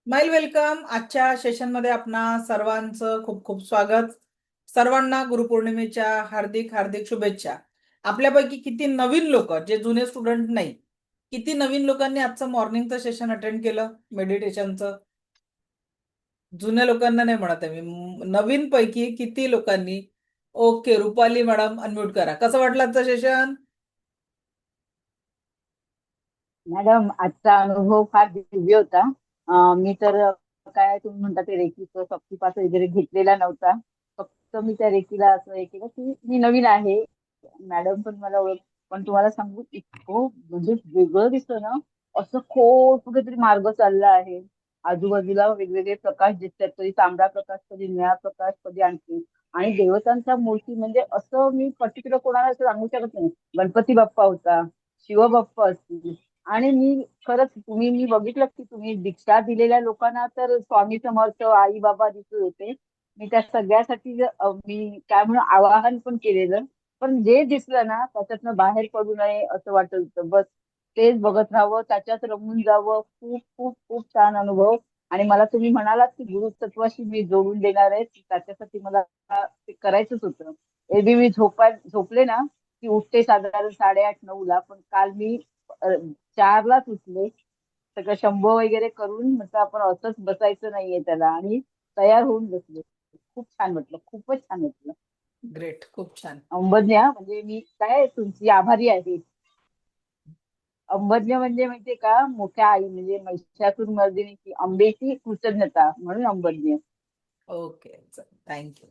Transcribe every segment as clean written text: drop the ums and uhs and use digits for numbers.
माइल वेलकम. आजच्या सेशनमध्ये आपणा सर्वांचं खूप खूप स्वागत. सर्वांना गुरुपौर्णिमेच्या हार्दिक हार्दिक शुभेच्छा. आपल्यापैकी किती नवीन लोक, जे जुने स्टुडंट नाही, किती नवीन लोकांनी आजचं मॉर्निंगचं सेशन अटेंड केलं मेडिटेशनचं? जुन्या लोकांना नाही म्हणत आहे मी, नवीन पैकी किती लोकांनी? ओके, रुपाली मॅडम अनम्यूट करा. कसं वाटलं आजचं सेशन? मॅडम, आजचा अनुभव फार दिव्य होता. मी तर काय तुम्ही म्हणता ते रेकीचं शक्तिपात वगैरे घेतलेला नव्हता. फक्त मी त्या रेकीला असं हे केलं की मी नवीन आहे. मॅडम पण मला ओळख, पण तुम्हाला सांगू इतकं म्हणजे वेगळं दिसतं ना. असं खूप कुठेतरी मार्ग चालला आहे. आजूबाजूला वेगवेगळे प्रकाश दिसतात, कधी तांबडा प्रकाश, कधी निळा प्रकाश, कधी आणखी. आणि देवतांच्या मूर्ती म्हणजे असं मी पर्टिक्युलर कोणाला असं सांगू शकत नाही. गणपती बाप्पा होता, शिवबाप्पा असतील. आणि मी खरंच मी बघितलं की तुम्ही दीक्षा दिलेल्या लोकांना तर स्वामी समर्थ आई बाबा दिसत होते. मी त्या सगळ्यासाठी मी काय म्हणून आवाहन पण केलेलं. पण जे दिसलं ना त्याच्यातनं बाहेर पडू नये असं वाटत होतं. बस तेच बघत राहावं, त्याच्यात रमून जावं. खूप खूप खूप छान अनुभव. आणि मला तुम्ही म्हणालात की गुरुतत्वाशी मी जोडून देणार आहे, त्याच्यासाठी मला ते करायचंच होतं. एरवी मी झोपले ना की उठते साधारण 8:30-9ला, पण काल मी अ, 4लाच उठले. सगळं शंभो वगैरे करून म्हटलं आपण असंच बसायचं नाहीये त्याला, आणि तयार होऊन बसले. खूप छान वाटलं, खूपच छान वाटलं. ग्रेट, खूप छान. अंबज्ञा म्हणजे मी काय तुमची आभारी आहे. अंबज्ञ म्हणजे माहितीये का, मोठ्या आई म्हणजे महिषासुर मर्दिनीची अंबेची कृतज्ञता म्हणून अंबज्ञ. Okay, thank you.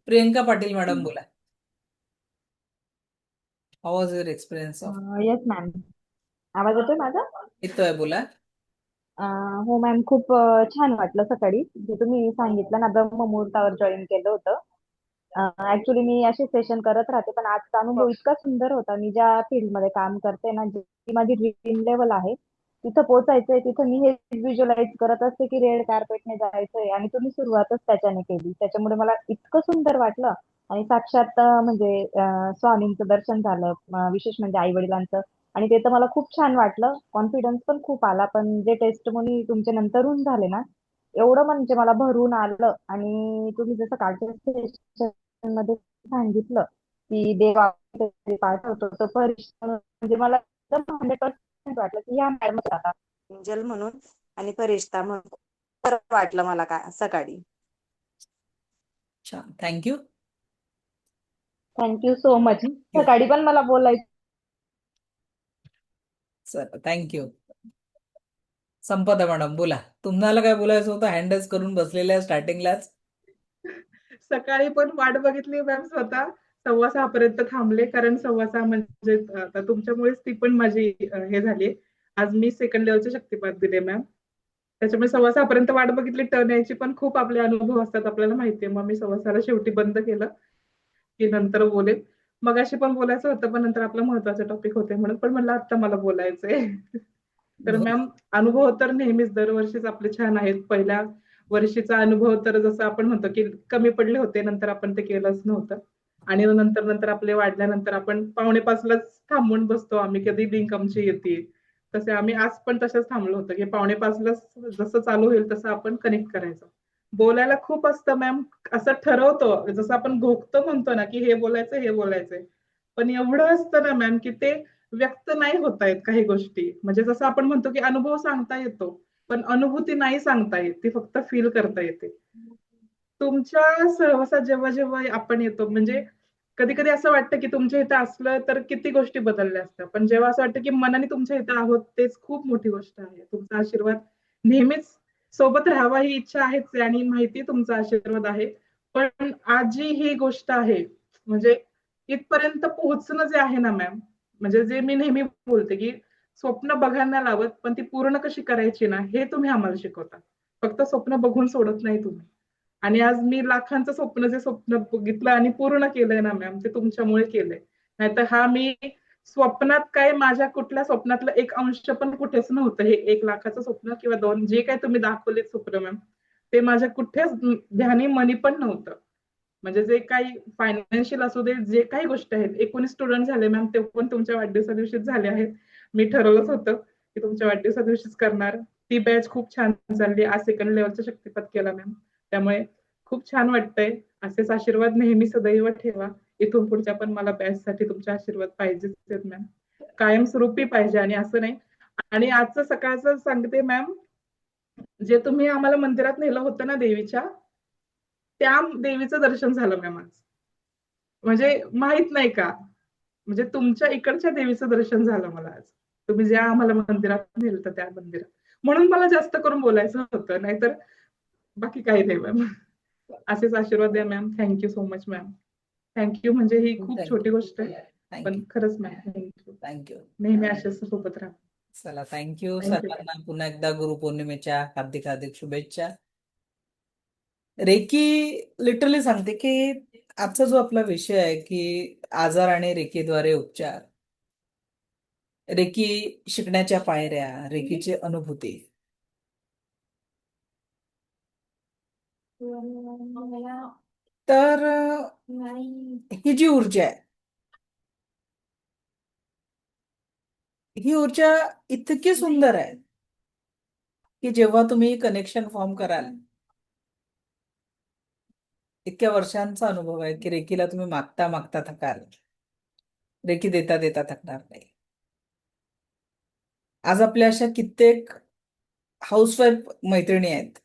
Priyanka Patil madam बोला. How was your experience of? Yes ma'am. आवाज येतोय माझा? येतोय, बोला. हो मॅम, खूप छान वाटलं सकाळी जे तुम्ही सांगितलं ना, ब्रह्ममुहूर्तावर जॉईन केलं होतं. ऍक्च्युली मी असे सेशन करत राहते, पण आजचा अनुभव इतका सुंदर होता. मी ज्या फील्डमध्ये काम करते ना, जी माझी ड्रीम लेवल आहे, तिथं पोहोचायचंय. तिथं मी हे व्हिज्युअलाइज करत असते की रेड कार्पेटने जायचंय, आणि तुम्ही सुरुवातच त्याच्याने केली. त्याच्यामुळे मला इतकं सुंदर वाटलं. आणि साक्षात म्हणजे स्वामींचं दर्शन झालं, विशेष म्हणजे आई वडिलांचं. आणि ते तर मला खूप छान वाटलं, कॉन्फिडन्स पण खूप आला. पण जे टेस्टमोनी तुमच्या नंतरहून झाले ना, एवढं म्हणजे मला भरून आलं. आणि तुम्ही जसं कालच्या सेशन मध्ये सांगितलं की देव आपल्याकडे पाठवतो, तर परिश्रम म्हणजे मला एकदम 100% वाटलं की ह्या मॅडम आता एंजल म्हणून आणि फरिश्ता म्हणून फरक वाटलं मला काय सकाळी. छान, थँक्यू. Thank you so much. सकाळी पण मला बोलायचं. Sir, thank you. संपदा मॅडम बोला. तुम्हाला काय बोलायचं होतं? हँडल्स करून बसलेल्या स्टार्टिंगलाच. सकाळी पण वाट बघितली मॅम स्वतः. 6:15 पर्यंत थांबले, कारण 6:15 म्हणजे आता तुमच्यामुळेच ती पण माझी हे झाली. आज मी सेकंड लेवलचे शक्तिपात दिले मॅम. त्याच्यामुळे 6:15 पर्यंत वाट बघितली टर्न यायची, पण खूप आपले अनुभव असतात आपल्याला माहितीये. मग मी 6:15 शेवटी बंद केलं की नंतर बोलेल. मगाशी पण बोलायचं होतं, पण नंतर आपलं महत्वाचे टॉपिक होते म्हणून, पण म्हणलं आता मला बोलायचंय. तर मॅम, अनुभव तर नेहमीच दरवर्षीच आपले छान आहेत. पहिल्या वर्षीचा अनुभव तर जसं आपण म्हणतो की कमी पडले होते, नंतर आपण ते केलंच नव्हतं. आणि नंतर नंतर आपले वाढल्यानंतर आपण 4:45लाच थांबून बसतो आम्ही, कधी लिंक आमची येते. तसे आम्ही आज पण तसंच थांबलो होतो की 4:45लाच जसं चालू होईल तसं आपण कनेक्ट करायचं. बोलायला खूप असतं मॅम. असं ठरवतो, जसं आपण घोकतो म्हणतो ना की हे बोलायचं हे बोलायचंय. पण एवढं असतं ना मॅम की ते व्यक्त नाही होत आहेत काही गोष्टी. म्हणजे जसं आपण म्हणतो की अनुभव सांगता येतो, पण अनुभूती नाही सांगता येत, ती फक्त फील करता येते. तुमच्या सहवासात जेव्हा जेव्हा आपण येतो, म्हणजे कधी कधी असं वाटतं की तुमच्या इथं असलं तर किती गोष्टी बदलल्या असत्या, पण जेव्हा असं वाटतं की मनाने तुमच्या इथं आहोत तेच खूप मोठी गोष्ट आहे. तुमचा आशीर्वाद नेहमीच सोबत राहावा ही इच्छा आहेच, आणि माहिती तुमचा आशीर्वाद आहे. पण आजची ही गोष्ट आहे, म्हणजे इथपर्यंत पोहोचणं जे आहे ना मॅम, म्हणजे जे मी नेहमी बोलते की स्वप्न बघायला नाही लावत, पण ती पूर्ण कशी करायची ना हे तुम्ही आम्हाला शिकवता. फक्त स्वप्न बघून सोडत नाही तुम्ही. आणि आज मी लाखांचं स्वप्न, जे स्वप्न बघितलं आणि पूर्ण केलंय ना मॅम, ते तुमच्यामुळे केलंय. नाहीतर हा मी स्वप्नात काय, माझ्या कुठल्या स्वप्नातलं एक अंश पण कुठेच नव्हतं. हे 1 लाखाचं स्वप्न किंवा 2 जे काही तुम्ही दाखवले स्वप्न मॅम, ते माझ्या कुठेच ध्यानी मनी पण नव्हतं. म्हणजे जे काही फायनान्शियल असू दे, जे काही गोष्टी आहेत. 19 स्टुडंट झाले मॅम, ते पण तुमच्या वाढदिवसा दिवशीच झाले आहेत. मी ठरवलंच होतं की तुमच्या वाढदिवसा दिवशीच करणार. ती बॅच खूप छान चालली. आज सेकंड लेवलचा शक्तिपात केला मॅम. त्यामुळे खूप छान वाटतंय. असेच आशीर्वाद नेहमी सदैव ठेवा. इथून पुढच्या पण मला बॅचसाठी तुमचे आशीर्वाद पाहिजेच आहेत मॅम. कायमस्वरूपी पाहिजे आणि असं नाही. आणि आजचं सकाळचं सांगते मॅम, जे तुम्ही आम्हाला मंदिरात नेलं होतं ना देवीच्या, त्या देवीचं दर्शन झालं मॅम आज. म्हणजे माहित नाही का, म्हणजे तुमच्या इकडच्या देवीचं दर्शन झालं मला आज. तुम्ही ज्या आम्हाला मंदिरात नेलं होतं त्या मंदिरात. म्हणून मला जास्त करून बोलायचं होतं, नाहीतर बाकी काही नाही मॅम. असेच आशीर्वाद द्या ma'am. Thank you so much ma'am. Thank you म्हणजे ही खूप छोटी गोष्ट आहे, पण थँक्यू खरंच मॅम थँक्यू. थँक्यू. नेहमी अशाच सोबत राहा. चला, थँक्यू. Thank you. सर्वांना पुन्हा एकदा गुरुपौर्णिमेच्या हार्दिक हार्दिक शुभेच्छा. रेकी लिटरली सांगते की आजचा जो आपला विषय आहे की आजार आणि रेकीद्वारे उपचार, रेकी शिकण्याच्या पायऱ्या, रेकीची अनुभूती. तर ही जी ऊर्जा आहे, ही ऊर्जा इतकी सुंदर आहे की जेव्हा तुम्ही कनेक्शन फॉर्म कराल, इतक्या वर्षांचा अनुभव आहे की रेकीला तुम्ही मागता मागता थकाल, रेकी देता देता थकणार नाही. आज आपल्या अशा कित्येक हाऊसवाईफ मैत्रिणी आहेत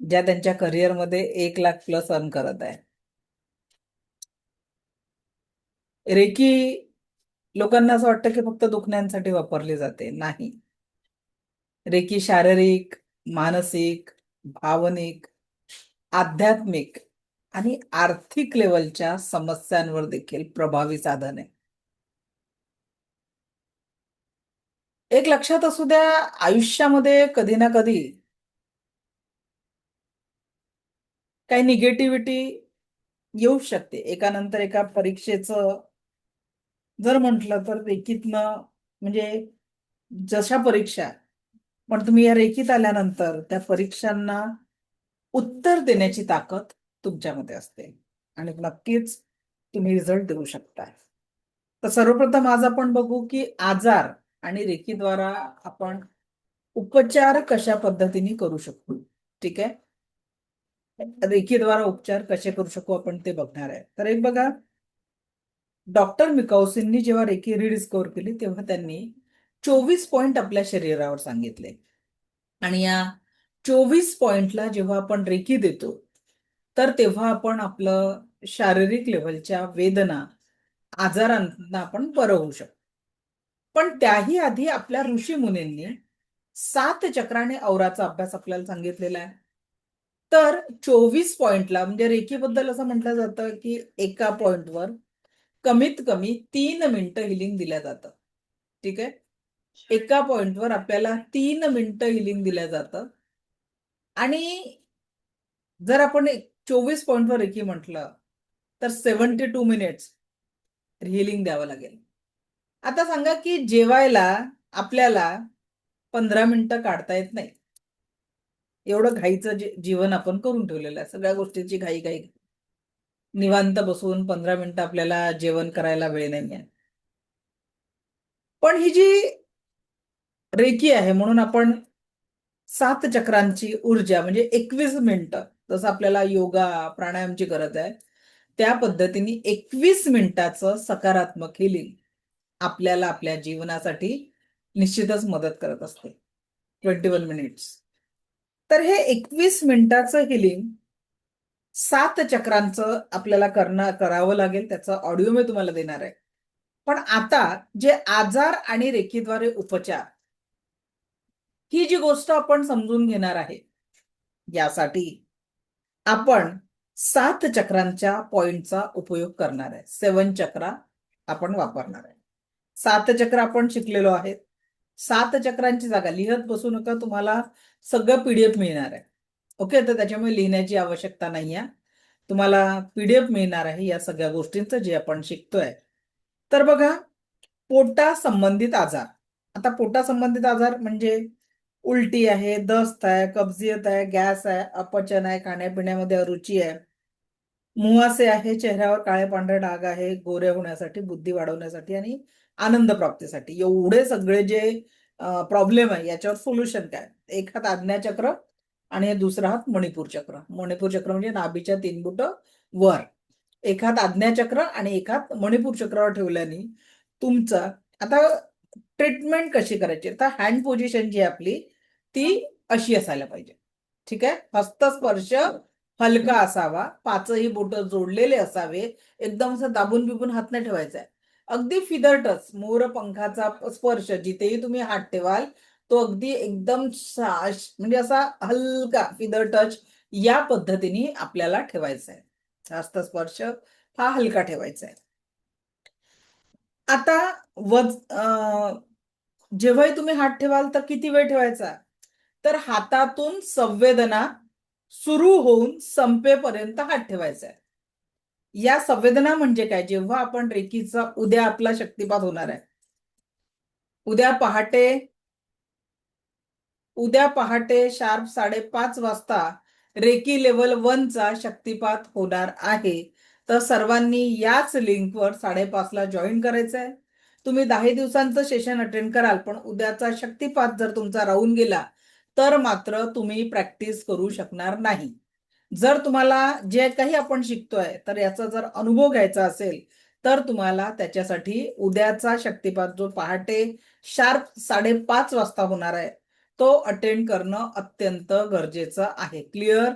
ज्या त्यांच्या करिअरमध्ये 1 लाख+ अर्न करत आहे. रेकी लोकांना असं वाटतं की फक्त दुखण्यांसाठी वापरली जाते. नाही. रेकी शारीरिक, मानसिक, भावनिक, आध्यात्मिक आणि आर्थिक लेवलच्या समस्यांवर देखील प्रभावी साधन आहे. एक लक्षात असू द्या, आयुष्यामध्ये कधी ना कधी काही निगेटिव्हिटी येऊ शकते. एकानंतर एका परीक्षेचं जर म्हटलं तर रेकीतनं, म्हणजे जशा परीक्षा, पण तुम्ही या रेकीत आल्यानंतर त्या परीक्षांना उत्तर देण्याची ताकद तुमच्यामध्ये असते आणि नक्कीच तुम्ही रिझल्ट देऊ शकता. तर सर्वप्रथम आज आपण बघू की आजार आणि रेकीद्वारा आपण उपचार कशा पद्धतीने करू शकतो. ठीक आहे. रेकीद्वारा उपचार कसे करू शकू आपण ते बघणार आहे. तर एक बघा, डॉक्टर मिकाउसींनी जेव्हा रेकी रिडिस्कवर केली तेव्हा त्यांनी 24 पॉइंट आपल्या शरीरावर सांगितले आणि या 24 पॉइंटला जेव्हा आपण रेकी देतो तर तेव्हा आपण आपलं शारीरिक लेवलच्या वेदना, आजारांना आपण बरं होऊ शकतो. पण त्याही आधी आपल्या ऋषी मुनींनी 7 चक्राने औराचा अभ्यास आपल्याला सांगितलेला आहे. तर 24 पॉइंटला, म्हणजे रेकीबद्दल असं म्हटलं जातं की एका पॉइंटवर कमीत कमी 3 मिनिटं हिलिंग दिल्या जातं. ठीक आहे. एका पॉइंटवर आपल्याला 3 मिनिटं हिलिंग दिल्या जातं आणि जर आपण 24 पॉइंटवर रेकी म्हटलं तर 72 मिनिट्स हिलिंग द्यावं लागेल. आता सांगा की जेवायला आपल्याला 15 मिनिटं काढता येत नाही. एवढं घाईचं जीवन आपण करून ठेवलेलं आहे. सगळ्या गोष्टीची घाई घाई, निवांत बसून 15 मिनिटं आपल्याला जेवण करायला वेळ नाहीये. पण ही जी रेकी आहे म्हणून आपण 7 चक्रांची ऊर्जा, म्हणजे 21 मिनिटं, जसं आपल्याला योगा प्राणायामची गरज आहे त्या पद्धतीने 21 मिनिटाचं सकारात्मक हिलिंग आपल्याला आपल्या जीवनासाठी निश्चितच मदत करत असते. 21 मिनिट्स. तर हे 21 मिनिटाचं हिलिंग 7 चक्रांचं आपल्याला करावं लागेल. त्याचा ऑडिओ मी तुम्हाला देणार आहे. पण आता जे आजार आणि रेकीद्वारे उपचार, ही जी गोष्ट आपण समजून घेणार आहे, यासाठी आपण 7 चक्रांच्या पॉइंटचा उपयोग करणार आहे. 7 चक्रा आपण वापरणार आहे. 7 चक्र आपण शिकलेलो आहे. 7 चक्रांची जागा लिहत बसू नका, तुम्हाला सगळं PDF मिळणार आहे. ओके. तर त्याच्यामुळे लिहिण्याची आवश्यकता नाही आहे. तुम्हाला PDF मिळणार आहे या सगळ्या गोष्टींचं जे आपण शिकतोय. तर बघा, पोटा संबंधित आजार. आता पोटा संबंधित आजार म्हणजे उलटी आहे, दस्त आहे, कब्जियत आहे, गॅस आहे, अपचन आहे, खाण्यापिण्यामध्ये अरुची आहे, मुहासे आहे, चेहऱ्यावर काळे पांढरे डाग आहे, गोरे होण्यासाठी, बुद्धी वाढवण्यासाठी आणि आनंद प्राप्तीसाठी. एवढे सगळे जे प्रॉब्लेम आहे याच्यावर सोल्युशन काय. एक हात आज्ञाचक्र आणि दुसरा हात मणिपूर चक्र. मणिपूर चक्र म्हणजे नाभीच्या 3 बोट वर. एक हात आज्ञाचक्र आणि एक हात मणिपूर चक्रावर ठेवल्याने तुमचा आता ट्रीटमेंट कशी करायची, तर हँड पोझिशन जी आपली ती अशी असायला पाहिजे. ठीक आहे. हस्तस्पर्श हलका असावा, 5ही बोट जोडलेले असावे, एकदम असं दाबून बिबून हात नाही ठेवायचा आहे. अगदी फिदर टच, मोर पंखाचा स्पर्श जिथेही तुम्ही हात ठेवाल तो अगदी एकदम म्हणजे असा हलका फिदर टच या पद्धतीने आपल्याला ठेवायचा आहे. हस्तस्पर्श हा हलका ठेवायचा आहे. आता जेव्हाही तुम्ही हात ठेवाल तर किती वेळ ठेवायचा, तर हातातून संवेदना सुरू होऊन संपेपर्यंत हात ठेवायचा आहे. या संवेदना म्हणजे काय, जेव्हा आपण रेकीचा उद्या आपला शक्तिपात होणार आहे, उद्या पहाटे शार्प 5:30 वाजता रेकी लेवल 1 चा शक्तिपात होणार आहे. तर सर्वांनी याच लिंकवर 5:30 ला जॉईन करायचं आहे. तुम्ही 10 दिवसांचं सेशन अटेंड कराल, पण उद्याचा शक्तिपात जर तुमचा राहून गेला तर मात्र तुम्ही प्रॅक्टिस करू शकणार नाही. जर तुम्हाला जे काही आपण शिकतोय तर याचा जर अनुभव घ्यायचा असेल तर तुम्हाला त्याच्यासाठी उद्याचा शक्तिपात जो पहाटे शार्प 5:30 वाजता होणार आहे तो अटेंड करणं अत्यंत गरजेचं आहे. क्लिअर.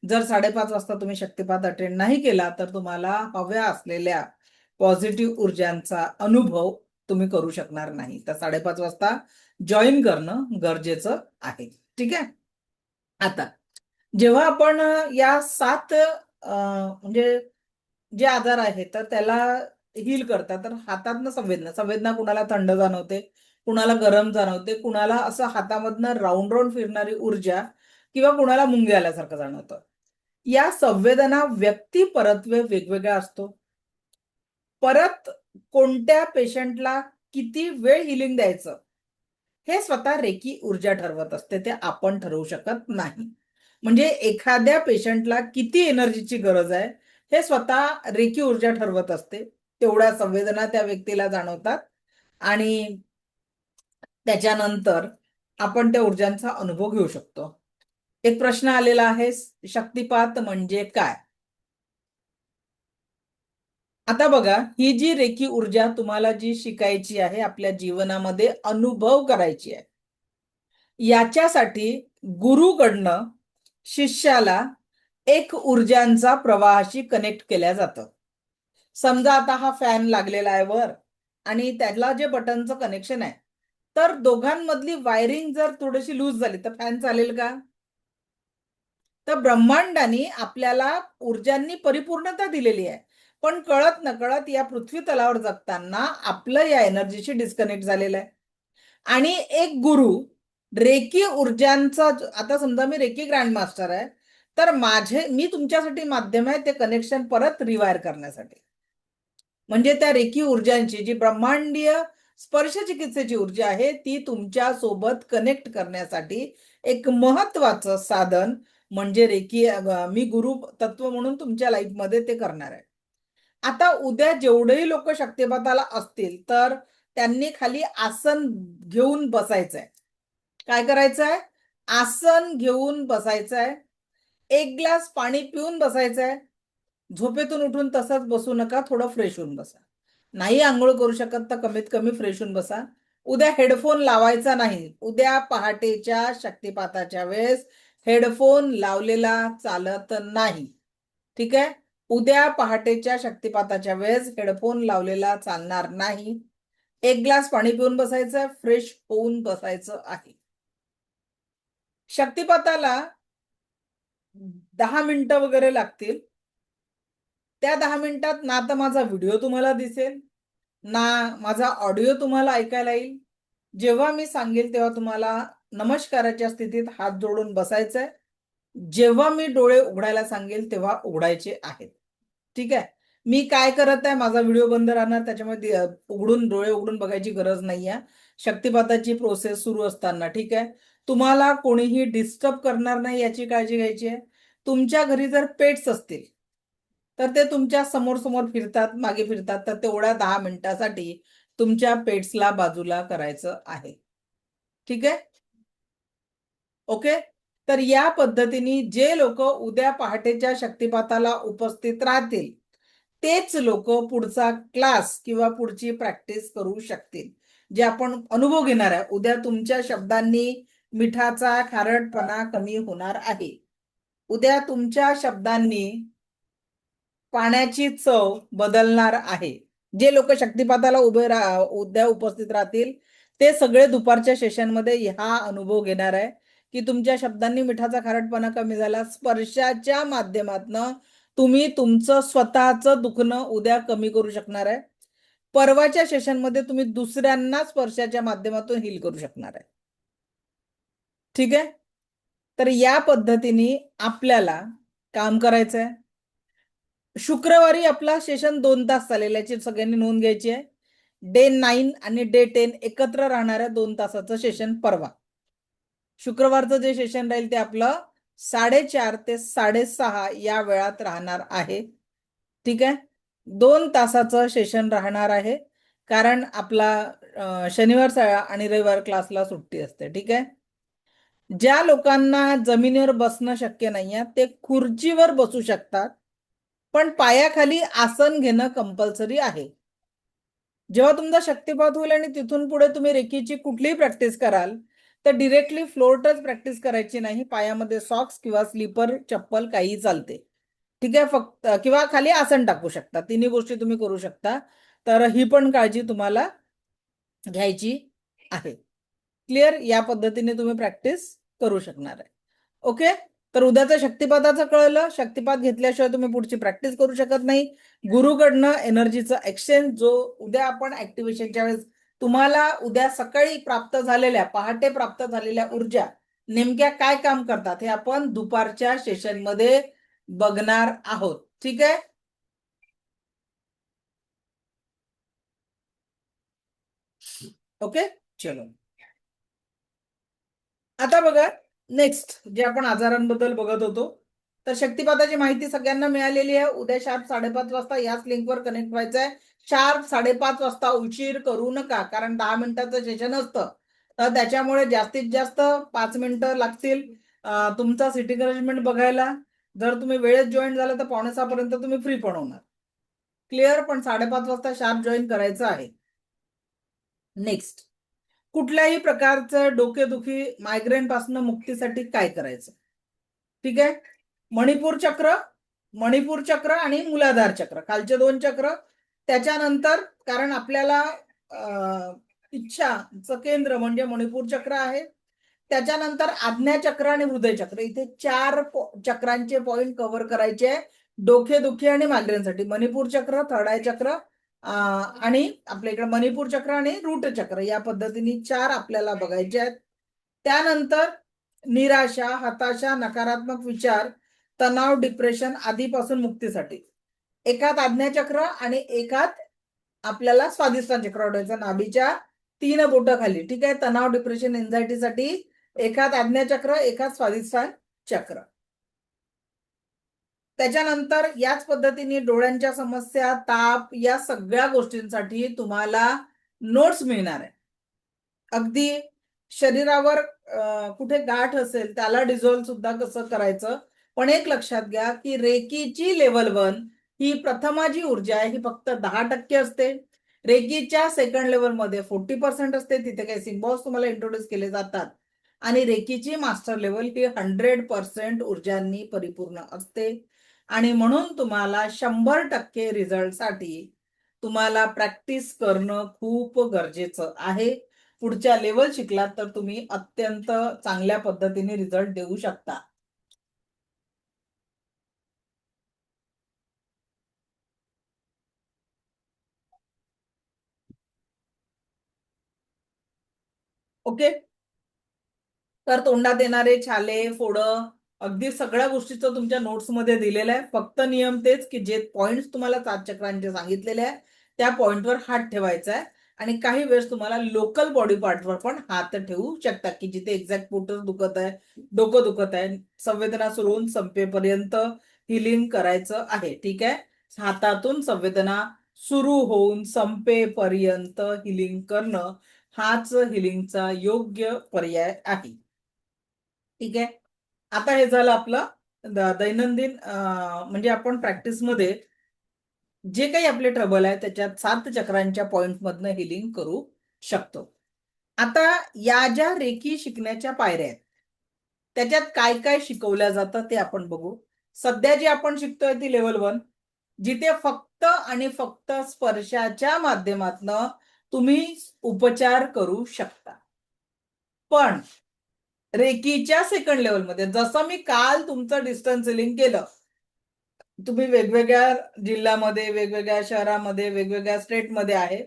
जर 5:30 वाजता तुम्ही शक्तिपात अटेंड नाही केला तर तुम्हाला हव्या असलेल्या पॉझिटिव्ह ऊर्जांचा अनुभव तुम्ही करू शकणार नाही. तर 5:30 वाजता जॉईन करणं गरजेचं आहे. ठीक आहे. आता जेव्हा आपण या 7 म्हणजे जे आजार आहेत तर त्याला हील करतात, तर हातातनं संवेदना कुणाला थंड जाणवते, कुणाला गरम जाणवते, कुणाला असं हातामधनं राऊंड राऊंड फिरणारी ऊर्जा किंवा कुणाला मुंग्या आल्यासारखं जाणवतं. या संवेदना व्यक्ती परत्वे वेगवेगळा असतो. परत कोणत्या पेशंटला किती वेळ हिलिंग द्यायचं हे स्वतः रेकी ऊर्जा ठरवत असते, ते आपण ठरवू शकत नाही. म्हणजे एखाद्या पेशंटला किती एनर्जीची गरज आहे हे स्वतः रेकी ऊर्जा ठरवत असते. तेवढ्या संवेदना त्या व्यक्तीला जाणवतात आणि त्याच्यानंतर आपण त्या ऊर्जांचा अनुभव घेऊ शकतो. एक प्रश्न आलेला आहे, शक्तिपात म्हणजे काय. आता बघा, ही जी रेकी ऊर्जा तुम्हाला जी शिकायची आहे, आपल्या जीवनामध्ये अनुभव करायची आहे, याच्यासाठी गुरुकडनं शिष्याला एक ऊर्जांचा प्रवाहाशी कनेक्ट केल्या जातं. समजा आता हा फॅन लागलेला आहे वर आणि त्याला जे बटनचं कनेक्शन आहे, तर दोघांमधली वायरिंग जर थोडीशी लूज झाली तर फॅन चालेल का. तर ब्रह्मांडाने आपल्याला ऊर्जांनी परिपूर्णता दिलेली आहे, पण कळत नकळत या पृथ्वी तलावर जगताना आपलं या एनर्जीशी डिस्कनेक्ट झालेलं आहे. आणि एक गुरु रेकी ऊर्जांचा, आता समजा मी रेकी ग्रँड मास्टर आहे, तर मी तुमच्यासाठी माध्यम आहे ते कनेक्शन परत रिवायर करण्यासाठी. म्हणजे त्या रेकी ऊर्जांची जी ब्रह्मांडीय स्पर्श चिकित्सेची ऊर्जा आहे ती तुमच्या सोबत कनेक्ट करण्यासाठी एक महत्वाचं साधन म्हणजे रेकी मी गुरु तत्व म्हणून तुमच्या लाईफमध्ये ते करणार आहे. आता उद्या जेवढेही लोक शक्तिपाताला असतील तर त्यांनी खाली आसन घेऊन बसायचंय. काय करायचंय, आसन घेऊन बसायचंय. एक ग्लास पाणी पिऊन बसायचंय. झोपेतून उठून तसंच बसू नका, थोडं फ्रेश होऊन बसा. नाही आंघोळ करू शकत तर कमीत कमी फ्रेश होऊन बसा. उद्या हेडफोन लावायचा नाही. उद्या पहाटेच्या शक्तिपाताच्या वेळेस हेडफोन लावलेला चालत नाही. ठीक आहे. उद्या पहाटेच्या शक्तिपाताच्या वेळेस हेडफोन लावलेला चालणार नाही. एक ग्लास पाणी पिऊन बसायचं, फ्रेश होऊन बसायचं आहे. शक्तिपाताला 10 मिनिटं वगैरे लागतील. त्या 10 मिनिटात ना तर माझा व्हिडिओ तुम्हाला दिसेल, ना माझा ऑडिओ तुम्हाला ऐकायला येईल. जेव्हा मी सांगेल तेव्हा तुम्हाला नमस्काराच्या स्थितीत हात जोडून बसायचंय. जेव्हा मी डोळे उघडायला सांगेल तेव्हा उघडायचे आहेत. ठीक आहे. मी काय करत आहे, माझा व्हिडिओ बंद राहणार, त्याच्यामुळे डोळे उघडून बघायची गरज नाहीये. शक्तिपाताची प्रोसेस सुरू असताना. ठीक आहे. तुम्हाला कोणीही डिस्टर्ब करणार नाही याची काळजी घ्यायची आहे. तुमच्या घरी जर पेट्स असतील तर ते तुमच्या समोर समोर फिरतात, मागे फिरतात, तर तेवढ्या 10 मिनिटासाठी तुमच्या पेट्सला बाजूला करायचं आहे. ठीक आहे. ओके. तर या पद्धतीने जे लोक उद्या पहाटेच्या शक्तिपाताला उपस्थित राहतील तेच लोक पुढचा क्लास किंवा पुढची प्रॅक्टिस करू शकतील. जे आपण अनुभव घेणार आहे, उद्या तुमच्या शब्दांनी मिठाचा खारटपणा कमी होणार आहे. उद्या तुमच्या शब्दांनी पाण्याची चव बदलणार आहे. जे लोक शक्तिपाताला उद्या उपस्थित राहतील ते सगळे दुपारच्या सेशनमध्ये हा अनुभव घेणार आहे की तुमच्या शब्दांनी मिठाचा खारटपणा कमी झाला. स्पर्शाच्या माध्यमातून तुम्ही तुमचं स्वतःचं दुखणं उद्या कमी करू शकणार आहे. परवाच्या सेशनमध्ये तुम्ही दुसऱ्यांना स्पर्शाच्या माध्यमातून हील करू शकणार आहे. ठीक आहे. तर या पद्धतीने आपल्याला काम करायचं आहे. शुक्रवारी आपला सेशन 2 तास चालेल, याची सगळ्यांनी नोंद घ्यायची आहे. डे 9 आणि डे 10 एकत्र राहणाऱ्या 2 तासाचं सेशन परवा. शुक्रवारचं जे सेशन राहील ते आपलं 4:30 ते 6:30 या वेळात राहणार आहे. ठीक आहे. 2 तासाचं सेशन राहणार आहे कारण आपला शनिवार आणि रविवार क्लासला सुट्टी असते. ठीक आहे. ज्या लोकांना जमिनीवर बसणं शक्य नाहीये ते खुर्चीवर बसू शकतात, पण पायाखाली आसन घेणं कंपल्सरी आहे. जेव्हा तुमचा शक्तिपात होईल आणि तिथून पुढे तुम्ही रेकीची कुठलीही प्रॅक्टिस कराल तर डिरेक्टली फ्लोर टच प्रॅक्टिस करायची नाही. पायामध्ये सॉक्स किंवा स्लीपर चप्पल काही चालते. ठीक आहे. फक्त किंवा खाली आसन टाकू शकता. तिन्ही गोष्टी तुम्ही करू शकता. तर ही पण काळजी तुम्हाला घ्यायची आहे. क्लिअर. या पद्धतीने तुम्ही प्रॅक्टिस करू शकणार आहे. ओके. तर उद्याचं शक्तिपाताचं कळलं. शक्तिपात घेतल्याशिवाय तुम्ही पुढची प्रॅक्टिस करू शकत नाही. गुरुकडनं एनर्जीचं एक्सचेंज जो उद्या आपण ऍक्टिव्हेशनच्या वेळेस तुम्हाला उद्या सकाळी प्राप्त झालेल्या पहाटे प्राप्त झालेल्या ऊर्जा नेमक्या काय काम करतात हे आपण दुपारच्या सेशनमध्ये बघणार आहोत. ठीक आहे. ओके. चलो आता बघा नेक्स्ट जे आपण आजारांबद्दल बघत होतो. तर शक्तिपाताची माहिती सगळ्यांना मिळालेली आहे. उद्या शार्प 5:30 वाजता याच लिंकवर कनेक्ट व्हायचं आहे. शार्प 5:30 वाजता उशीर करू नका कारण 10 मिनिटाचं सेशन असतं. तर त्याच्यामुळे जास्तीत जास्त 5 मिनिटं लागतील तुमचा सिटिंग अरेंजमेंट बघायला. जर तुम्ही वेळेत जॉईन झाला तर 5:45 पर्यंत तुम्ही फ्री पण होणार. क्लिअर. पण 5:30 वाजता शार्प जॉईन करायचं आहे. नेक्स्ट, कुठल्याही प्रकारचं डोकेदुखी मायग्रेन पासून मुक्तीसाठी काय करायचं. ठीक आहे. मणिपूर चक्र आणि मूलाधार चक्र खालचे 2 चक्र. त्याच्यानंतर कारण आपल्याला इच्छाचं केंद्र म्हणजे मणिपूर चक्र आहे. त्याच्यानंतर आज्ञाचक्र आणि हृदय चक्र. इथे 4 चक्रांचे पॉइंट कव्हर करायचे डोकेदुखी आणि मायग्रेनसाठी. मणिपूर चक्र, थर्ड आय चक्र आणि आपल्या इकडे मणिपूर चक्र आणि रूट चक्र या पद्धतीने 4 आपल्याला बघायचे आहेत. त्यानंतर निराशा, हताशा, नकारात्मक विचार, तणाव, डिप्रेशन आदीपासून मुक्तीसाठी एकात आज्ञाचक्र आणि एकात आपल्याला स्वादिष्टान चक्र ओढायचं नाभीच्या 3 बोटं खाली. ठीक आहे. तणाव, डिप्रेशन, एन्झायटीसाठी एकात आज्ञाचक्र, एकात स्वादिष्टान चक्र. त्याच्यानंतर याच पद्धतीने डोळ्यांच्या समस्या, ताप या सगळ्या गोष्टींसाठी तुम्हाला नोट्स मिळणार आहे. अगदी शरीरावर कुठे गाठ असेल त्याला डिझॉल्व सुद्धा कसं करायचं. पण एक लक्षात घ्या की रेकीची लेवल 1 ही प्रथमा जी ऊर्जा आहे ही फक्त 10% असते. रेकीच्या सेकंड लेवल मध्ये 40% असते. तिथे काही सिम्बॉल्स तुम्हाला इंट्रोड्यूस केले जातात. आणि रेकीची मास्टर लेवल ही 100% ऊर्जांनी परिपूर्ण असते. आणि म्हणून तुम्हाला 100% रिझल्टसाठी तुम्हाला प्रॅक्टिस करणं खूप गरजेचं आहे. पुढच्या लेवल शिकलात तर तुम्ही अत्यंत चांगल्या पद्धतीने रिझल्ट देऊ शकता. ओके. तर तोंडात येणारे छाले, फोडं अगदी सगळ्या गोष्टीचं तुमच्या नोट्समध्ये दिलेलं आहे. फक्त नियम तेच की जे पॉइंट्स तुम्हाला 7 चक्रांचे सांगितलेले आहे त्या पॉइंटवर हात ठेवायचा आहे. आणि काही वेळेस तुम्हाला लोकल बॉडी पार्टवर पण हात ठेवू शकता की जिथे एक्झॅक्ट पोटच दुखत आहे, डोकं दुखत आहे. संवेदना सुरू होऊन संपेपर्यंत हिलिंग करायचं आहे. ठीक आहे. हातातून संवेदना सुरू होऊन संपेपर्यंत हिलिंग करणं हाच हिलिंगचा योग्य पर्याय आहे. ठीक आहे. आता हे झालं आपलं दैनंदिन म्हणजे आपण प्रॅक्टिसमध्ये जे काही आपले ट्रबल आहे त्याच्यात 7 चक्रांच्या पॉइंट मधनं हिलिंग करू शकतो. आता या ज्या रेकी शिकण्याच्या पायऱ्या आहेत त्याच्यात काय काय शिकवल्या जातं ते आपण बघू. सध्या जी आपण शिकतोय ती लेवल 1, जिथे फक्त आणि फक्त स्पर्शाच्या माध्यमातनं तुम्ही उपचार करू शकता. पण रेकीच्या सेकंड लेवलमध्ये जसं मी काल तुमचं डिस्टन्स हिलिंग केलं, तुम्ही वेगवेगळ्या जिल्ह्यामध्ये, वेगवेगळ्या शहरामध्ये, वेगवेगळ्या स्टेटमध्ये आहे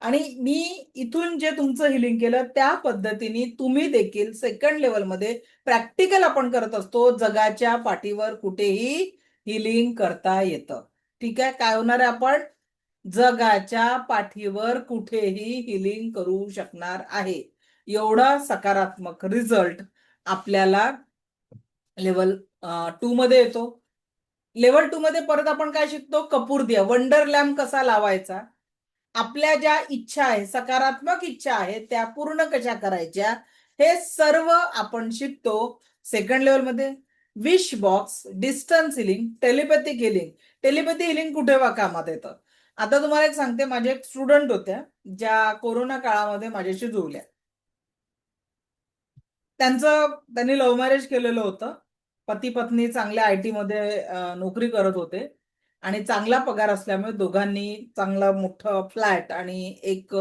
आणि मी इथून जे तुमचं हिलिंग केलं त्या पद्धतीने तुम्ही देखील सेकंड लेवलमध्ये प्रॅक्टिकल आपण करत असतो. जगाच्या पाठीवर कुठेही हिलिंग करता येतं. ठीक आहे. काय होणार आहे, आपण जगाच्या पाठीवर कुठेही हिलिंग करू शकणार आहे. एवढा सकारात्मक रिझल्ट आपल्याला लेवल 2 मध्ये येतो. लेवल 2 मध्ये परत आपण काय शिकतो, कपूर दिया, वंडर लॅम्प कसा लावायचा, आपल्या ज्या इच्छा आहे, सकारात्मक इच्छा आहे त्या पूर्ण कशा करायच्या, हे सर्व आपण शिकतो सेकंड लेवलमध्ये. Wish box, distance healing, telepathic healing. Telepathy healing कुठे कामात येतं? आता तुम्हाला एक सांगते, माझे एक स्टुडंट होत्या ज्या कोरोना काळामध्ये माझ्याशी जुळल्या. त्यांनी लव्ह मॅरेज केलेलं होतं. पती पत्नी चांगल्या IT मध्ये नोकरी करत होते आणि चांगला पगार असल्यामुळे दोघांनी चांगला मोठा फ्लॅट आणि एक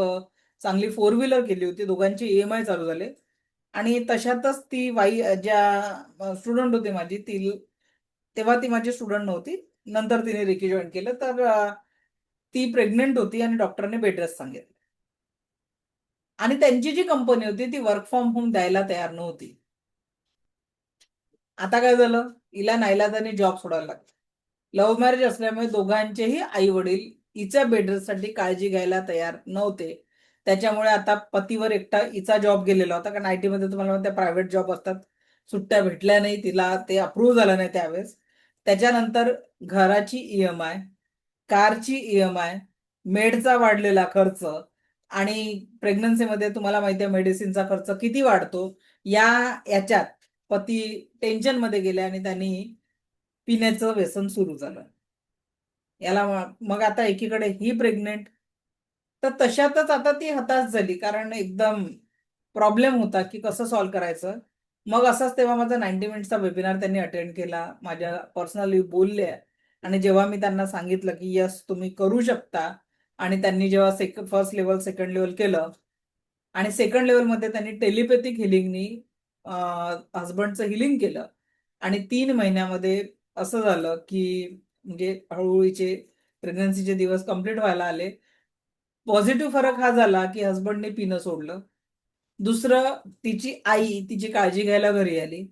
चांगली 4 व्हीलर केली होती. दोघांची EMI चालू झाले आणि तशातच ती ज्या स्टुडंट होती माझी, तेव्हा ती माझी स्टुडंट नव्हती, नंतर तिने रेकी जॉईन केलं. तर ती प्रेग्नेंट होती आणि डॉक्टरने बेड रेस्ट सांगितलं आणि त्यांची जी कंपनी होती ती वर्क फ्रॉम होम द्यायला तयार नव्हती. आता काय झालं, हिला नाईलाजाने जॉब सोडायला लागला. लव्ह मॅरेज असल्यामुळे दोघांचेही आई वडील हिच्या बेडरेस्टसाठी काळजी घ्यायला तयार नव्हते. त्याच्यामुळे आता पतीवर एकटा हिचा जॉब गेलेला होता, कारण IT मध्ये तुम्हाला माहिती आहे प्रायव्हेट जॉब असतात. सुट्ट्या भेटल्या नाही तिला, ते अप्रूव्ह झालं नाही त्यावेळेस. त्याच्यानंतर घराची EMI, कारची EMI, मेडचा वाढलेला खर्च आणि प्रेग्नन्सीमध्ये तुम्हाला माहिती आहे मेडिसिनचा खर्च किती वाढतो. याच्यात पती टेन्शन मध्ये गेले आणि त्यांनी पिण्याचं व्यसन सुरू झालं. याला मग आता एकीकडे ही प्रेग्नेंट, तर तशातच आता ती हताश झाली, कारण एकदम प्रॉब्लेम होता की कसं सॉल्व्ह करायचं. मग असंच तेव्हा माझा 90 मिनिट्सचा वेबिनार त्यांनी अटेंड केला, माझ्या पर्सनली बोलले आणि जेव्हा मी त्यांना सांगितलं की यस तुम्ही करू शकता, आणि त्यांनी जेव्हा फर्स्ट लेवल सेकंड लेवल केलं आणि सेकंड लेवलमध्ये त्यांनी टेलिपॅथिक हिलिंगनी हस्बंडचं हिलिंग केलं आणि 3 महिन्यामध्ये असं झालं की म्हणजे हळूहळूचे प्रेग्नन्सीचे दिवस कंप्लीट व्हायला आले. पॉझिटिव्ह फरक हा झाला की हस्बंडने पिणं सोडलं. दुसरं, तिची आई तिची काळजी घ्यायला घरी आली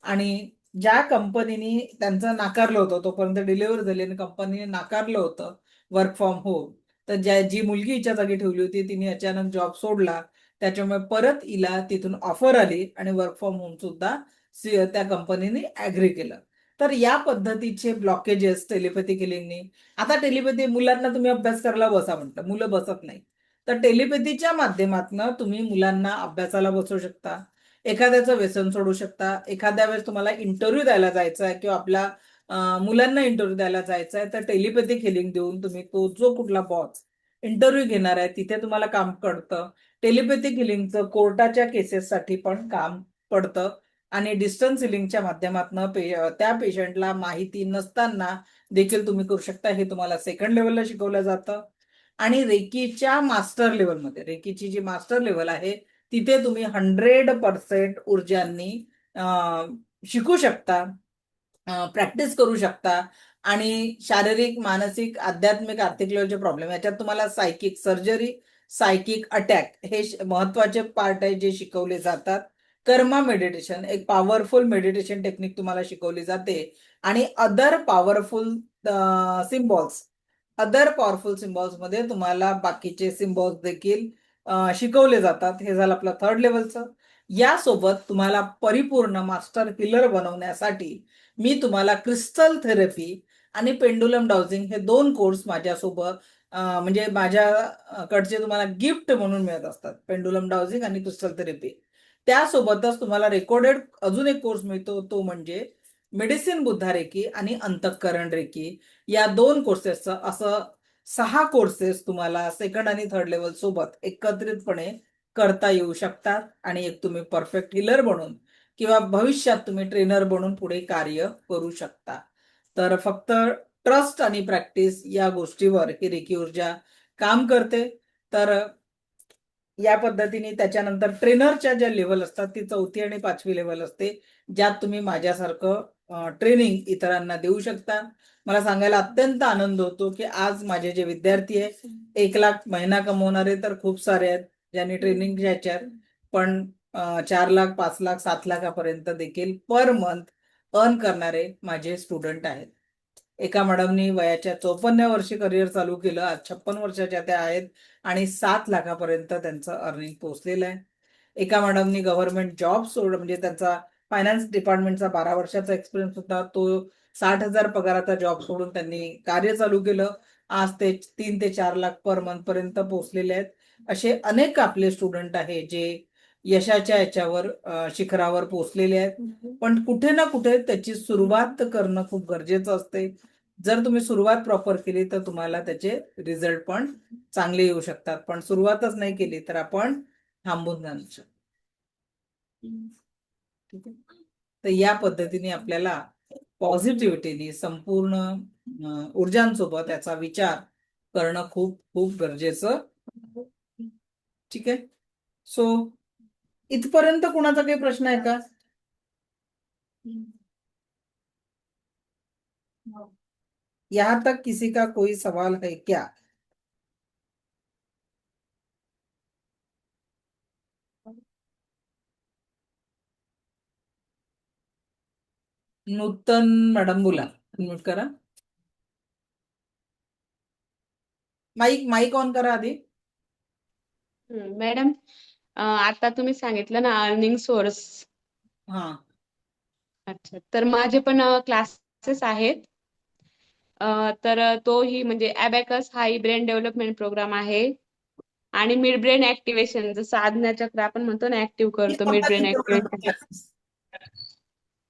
आणि ज्या कंपनीने त्यांचं नाकारलं होतं, तोपर्यंत डिलिव्हर झाली आणि कंपनीने नाकारलं होतं वर्क फ्रॉम होम, तर जी मुलगी हिच्या जागी ठेवली होती तिने अचानक जॉब सोडला. त्याच्यामुळे परत हिला तिथून ऑफर आली आणि वर्क फ्रॉम होम सुद्धा त्या कंपनीने ऍग्री केलं. तर या पद्धतीचे ब्लॉकेजेस टेलिपॅथिक हिलिंगनी. आता टेलिपॅथी मुलांना तुम्ही अभ्यास करायला बसा म्हटलं, मुलं बसत नाही. तर टेलिपॅथीच्या माध्यमातून तुम्ही मुलांना अभ्यासाला बसवू शकता, एखाद्याचं व्यसन सोडू शकता. एखाद्या वेळेस तुम्हाला इंटरव्ह्यू द्यायला जायचं आहे किंवा आपल्या मुलांना इंटरव्ह्यू द्यायला जायचं आहे, तर टेलिपॅथिक हिलिंग देऊन तुम्ही तो जो कुठला बॉस इंटरव्ह्यू घेणार आहे तिथे तुम्हाला काम पडतं. टेलिपॅथिक हिलिंगचं कोर्टाच्या केसेससाठी पण काम पडतं आणि डिस्टन्स हिलिंगच्या माध्यमातून त्या पेशंटला माहिती नसताना देखील तुम्ही करू शकता. हे तुम्हाला सेकंड लेवलला शिकवलं जातं. आणि रेकीच्या मास्टर लेवलमध्ये, रेकीची जी मास्टर लेवल आहे तिथे तुम्ही 100% ऊर्जांनी शिकू शकता, प्रॅक्टिस करू शकता आणि शारीरिक, मानसिक, आध्यात्मिक, आर्थिक लेवलचे प्रॉब्लेम याच्यात तुम्हाला सायकिक सर्जरी, सायकिक अटॅक हे महत्वाचे पार्ट आहे जे शिकवले जातात. कर्मा मेडिटेशन, एक पॉवरफुल मेडिटेशन टेक्निक तुम्हाला शिकवली जाते आणि अदर पॉवरफुल सिम्बॉल्स मध्ये तुम्हाला बाकीचे सिम्बॉल्स देखील शिकवले जातात. हे झालं आपलं थर्ड लेवलचं. यासोबत तुम्हाला परिपूर्ण मास्टर हिलर बनवण्यासाठी मी तुम्हाला क्रिस्टल थेरपी आणि पेंडुलम डाउजिंग हे 2 कोर्स माझ्यासोबत म्हणजे माझ्याकडचे तुम्हाला गिफ्ट म्हणून मिळत असतात, पेंडुलम डाउजिंग आणि क्रिस्टल थेरपी. त्यासोबतच तुम्हाला रेकॉर्डेड अजून एक कोर्स मिळतो, तो म्हणजे मेडिसिन बुद्धा रेकी आणि अंतःकरण रेकी. या 2 कोर्सेसचं असं 6 कोर्सेस तुम्हाला सेकंड आणि थर्ड लेवल सोबत एकत्रितपणे करता येऊ शकतात आणि एक तुम्ही परफेक्ट हिलर बनून किंवा भविष्यात तुम्ही ट्रेनर बनून पुढे कार्य करू शकता. तर फक्त ट्रस्ट आणि प्रॅक्टिस या गोष्टीवर ही रेकी ऊर्जा काम करते. तर या पद्धतीने त्याच्यानंतर ट्रेनरच्या ज्या लेवल असतात ती 4थी आणि 5वी लेवल असते, ज्यात तुम्ही माझ्यासारखं ट्रेनिंग इतरांना देऊ शकता. मला सांगायला अत्यंत आनंद होतो की आज माझे जे विद्यार्थी आहेत, 1 लाख महिना कमवणारे तर खूप सारे आहेत, ज्यांनी ट्रेनिंग घ्यायचे आहेत, पण 4 लाख, 5 लाख, 7 लाखापर्यंत देखील पर मंथ अर्न करणारे माझे स्टुडंट आहेत. एका मॅडमनी वयाच्या 54व्या वर्षी करिअर चालू केलं, आज 56 वर्षाच्या त्या आहेत आणि 7 लाखापर्यंत त्यांचं अर्निंग पोहोचलेलं आहे. एका मॅडमनी गव्हर्नमेंट जॉब सोडलं, म्हणजे त्यांचा फायनान्स डिपार्टमेंटचा 12 वर्षाचा एक्सपिरियन्स होता, तो 60,000 पगाराचा जॉब सोडून त्यांनी कार्य चालू केलं. आज ते 3 ते 4 लाख पर मंथ पर्यंत पोहोचलेले आहेत. असे अनेक आपले स्टुडंट आहेत जे यशाच्या याच्यावर शिखरावर पोहोचलेले आहेत. पण कुठे ना कुठे त्याची सुरुवात करणं खूप गरजेचं असते. जर तुम्ही सुरुवात प्रॉपर केली तर तुम्हाला त्याचे रिझल्ट पण चांगले येऊ शकतात, पण सुरुवातच नाही केली तर आपण थांबून जाऊ शकतो. ठीक आहे. तर या पद्धतीने आपल्याला पॉझिटिव्हिटीने संपूर्ण ऊर्जांसोबत याचा विचार करणं खूप खूप गरजेचं. ठीक आहे. सो इथपर्यंत कुणाचा काही प्रश्न आहे का? यहाँ तक किसी का कोई सवाल है क्या? नूतन मॅडम बोला, म्यूट करा. माईक माईक ऑन करा आधी. मॅडम, आता तुम्ही सांगितलं ना अर्निंग सोर्स. हा, अच्छा, तर माझे पण क्लासेस आहेत. तर तोही म्हणजे अबॅकस हा ब्रेन डेव्हलपमेंट प्रोग्राम आहे आणि मिड ब्रेन ऍक्टिव्हेशन, जसं आज्ञाचक्र आपण म्हणतो ना, ऍक्टिव्ह करतो मिड ब्रेन ऍक्टिव्हेशन.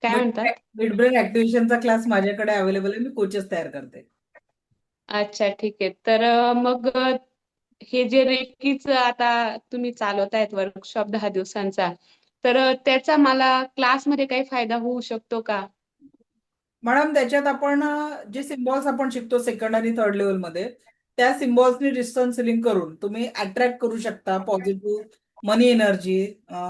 काय म्हणतात? मिड ब्रेन ऍक्टिव्हेशनचा क्लास माझ्याकडे अवेलेबल आहे, मी कोचेस तयार करते. अच्छा, ठीक आहे. तर मग हे जे रेकीच आता तुम्ही चालवतायत वर्कशॉप 10 दिवसांचा, तर त्याचा मला क्लासमध्ये काही फायदा होऊ शकतो का? मॅडम त्याच्यात आपण जे सिम्बॉल्स आपण शिकतो सेकंड आणि थर्ड लेवल मध्ये, त्या सिम्बॉल्सनी डिस्टन्स लिंक करून तुम्ही अट्रॅक्ट करू शकता पॉझिटिव्ह मनी एनर्जी,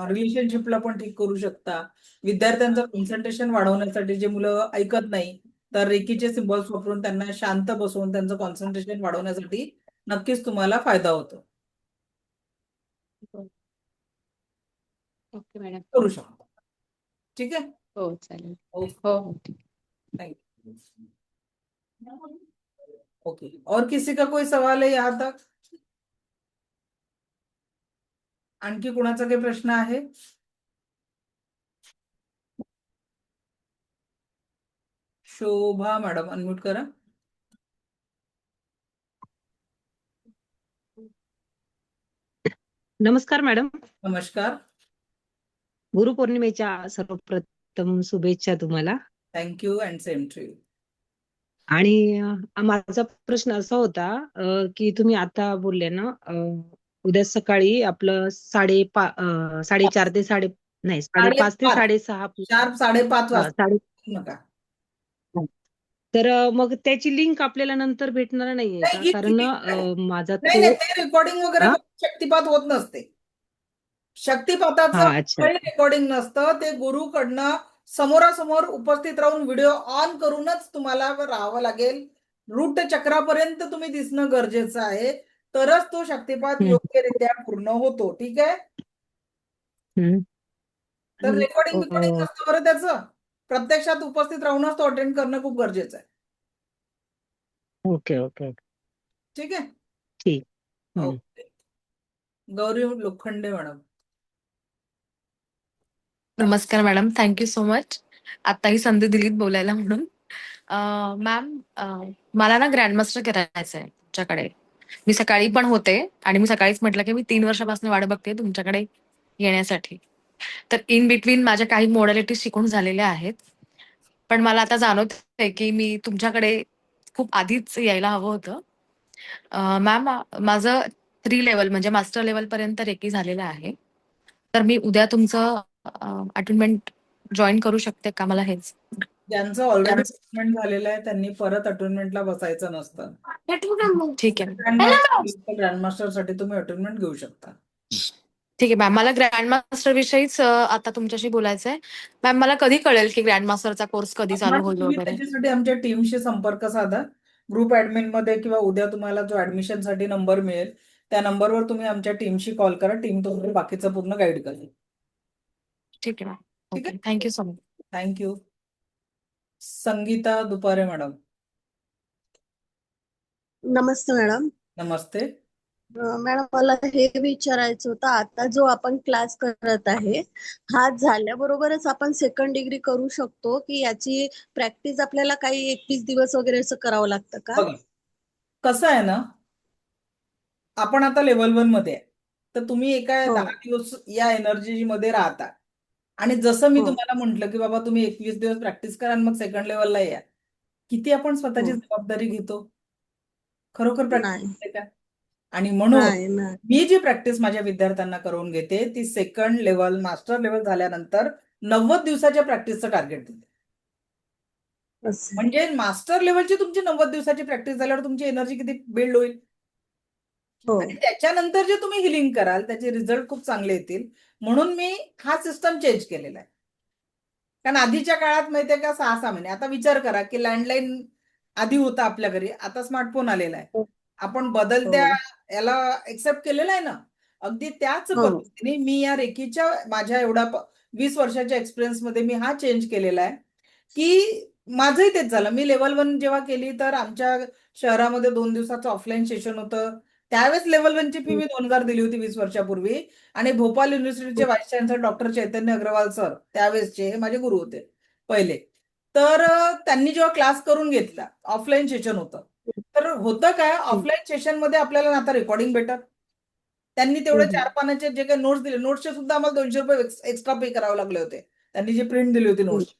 रिलेशनशिपला पण ठीक करू शकता. विद्यार्थ्यांचं कॉन्सन्ट्रेशन वाढवण्यासाठी, जे मुलं ऐकत नाही, तर रेकीचे सिम्बॉल्स वापरून त्यांना शांत बसवून त्यांचं कॉन्सन्ट्रेशन वाढवण्यासाठी नक्कीच तुम्हाला फायदा होतो. Okay madam. करू शकता. ठीक आहे. हो, चालेल. ओके, हो हो, ठीक. Thank you. ओके, और किसी का कोई सवाल है यहाँ तक? आणखी कुणाचा काही प्रश्न आहे? शोभा मॅडम अनम्यूट करा. नमस्कार मॅडम. नमस्कार. गुरुपौर्णिमेच्या सर्वप्रथम शुभेच्छा तुम्हाला. Thank you and same to you. आणि माझा प्रश्न असा होता की तुम्ही आता बोलले ना, उद्या सकाळी आपलं 4:30 ते 5:30 ते 6:30 शार्प 5:30 हा, वाजता 5:30. नका. तर मग त्याची लिंक आपल्याला नंतर भेटणार नाहीये का? नाही, कारण माझा नाही तो नाही, ते रेकॉर्डिंग वगैरे हा शक्तिपात होत नसते. शक्तिपाताचं हा, अच्छा. काही रेकॉर्डिंग नसतं, ते गुरुकडनं समोरासमोर उपस्थित राहून व्हिडिओ ऑन करूनच तुम्हाला राहावं लागेल. रूट चक्रापर्यंत तुम्ही दिसणं गरजेचं आहे, तरच तो शक्तिपात हम्म, योग्यरित्या पूर्ण होतो. ठीक आहे. हम्म. तर आणि, रेकॉर्डिंग बिकॉर्डिंग नसतं बरं त्याचं. प्रत्यक्षात उपस्थित राहूनच तो अटेंड करणं खूप गरजेचं आहे. ओके ओके ओके, ठीक आहे. ठीक. हम्म. ओके. गौरी लोखंडे मॅडम. नमस्कार मॅडम, थँक्यू सो मच आता ही संधी दिलीत बोलायला म्हणून. मॅम, मला ना ग्रँडमास्टर करायचं आहे तुमच्याकडे. मी सकाळी पण होते आणि मी सकाळीच म्हटलं की मी 3 वर्षापासून वाट बघते तुमच्याकडे येण्यासाठी. तर इन बिटवीन माझ्या काही मॉडॅलिटी शिकून झालेल्या आहेत. पण मला आता जाणवतंय की मी तुमच्याकडे खूप आधीच यायला हवं होतं. मॅम, माझं 3 लेव्हल म्हणजे मास्टर लेव्हल पर्यंत रेकी झालेलं आहे. तर मी उद्या तुमचं अटेंडमेंट जॉइन करू शकते का? मला हेच ज्यांचं ऑलरेडी अटेंडमेंट झालेलं आहे त्यांनी परत अटेंडमेंटला बसायचं नसतं. ठीक आहे. ग्रँडमास्टर साठी तुम्ही अटेंडमेंट घेऊ शकता. ठीक आहे मॅम. मला ग्रँड मास्टर विषयीच आता तुमच्याशी बोलायचं आहे. मॅम, मला कधी कळेल की ग्रँड मास्टरचा कोर्स कधी चालू होईल तुम्ही वगैरे? त्याच्यासाठी आमच्या टीमशी संपर्क साधा. ग्रुप ऍडमिन मध्ये किंवा उद्या तुम्हाला जो ऍडमिशन साठी नंबर मिळेल त्या नंबरवर तुम्ही आमच्या टीमशी कॉल करा. टीम तुम्हाला बाकीचं पूर्ण गाईड करेल. ठीक आहे मॅम. ठीक ओके, आहे, thank you so much. Thank you. Sangeeta Dupare madam. नमस्ते मॅडम. नमस्ते. मॅडम मला हे विचारायचं होतं, आता जो आपण क्लास करत आहे हा झाल्याबरोबरच आपण सेकंड डिग्री करू शकतो की याची प्रॅक्टिस आपल्याला काही 21 दिवस वगैरे असं करावं लागतं का? बघा, कसं आहे ना, आपण आता लेवल 1 मध्ये आहे, तर तुम्ही एका हो 10 दिवस या एनर्जी मध्ये राहता आणि जसं मी हो तुम्हाला म्हंटल की बाबा तुम्ही 21 दिवस प्रॅक्टिस करा आणि मग सेकंड लेवलला या. किती आपण हो स्वतःची जबाबदारी घेतो? खरोखर प्रॅक्टिस नाही होते का? आणि म्हणून नाही नाही मी जी प्रॅक्टिस माझ्या विद्यार्थ्यांना करून घेते ती सेकंड लेवल मास्टर लेवल झाल्यानंतर 90 दिवसाच्या प्रॅक्टिसचं टार्गेट देते. असं म्हणजे मास्टर लेवलची तुमची 90 दिवसाची प्रॅक्टिस झाल्यावर तुमची एनर्जी किती बिल्ड होईल हो आणि त्याच्यानंतर जे तुम्ही हिलिंग कराल त्याचे रिझल्ट खूप चांगले येतील. म्हणून मी हा सिस्टम चेंज केलेला आहे. कारण आधीच्या काळात माहितीये का 6-6 महिने. आता विचार करा की लँडलाईन आधी होता आपल्या घरी, आता स्मार्टफोन आलेला आहे. हो आपण बदलत्या याला एक्सेप्ट केलेलं आहे ना. अगदी त्याच हो पद्धतीने मी या रेकीच्या माझ्या एवढा 20 वर्षाच्या एक्सपिरियन्स मध्ये मी हा चेंज केलेला आहे की माझंही तेच झालं. मी लेवल 1 जेव्हा केली तर आमच्या शहरामध्ये 2 दिवसाचं ऑफलाईन सेशन होतं. त्यावेळेस लेवल 1 ची फी मी 2000 दिली होती 20 वर्षापूर्वी आणि भोपाळ युनिव्हर्सिटीचे व्हाईस चान्सलर डॉक्टर चैतन्य अग्रवाल सर त्यावेळेसचे हे माझे गुरु होते पहिले. तर त्यांनी जेव्हा क्लास करून घेतला ऑफलाईन सेशन होतं. तर होतं काय ऑफलाईन सेशन मध्ये आपल्याला ना आता रेकॉर्डिंग भेटत. त्यांनी तेवढे 4 पानाचे जे काही नोट्स दिले नोट्सचे सुद्धा आम्हाला ₹200 एक्स्ट्रा पे करावे लागले होते. त्यांनी जी प्रिंट दिली होती नोट्स.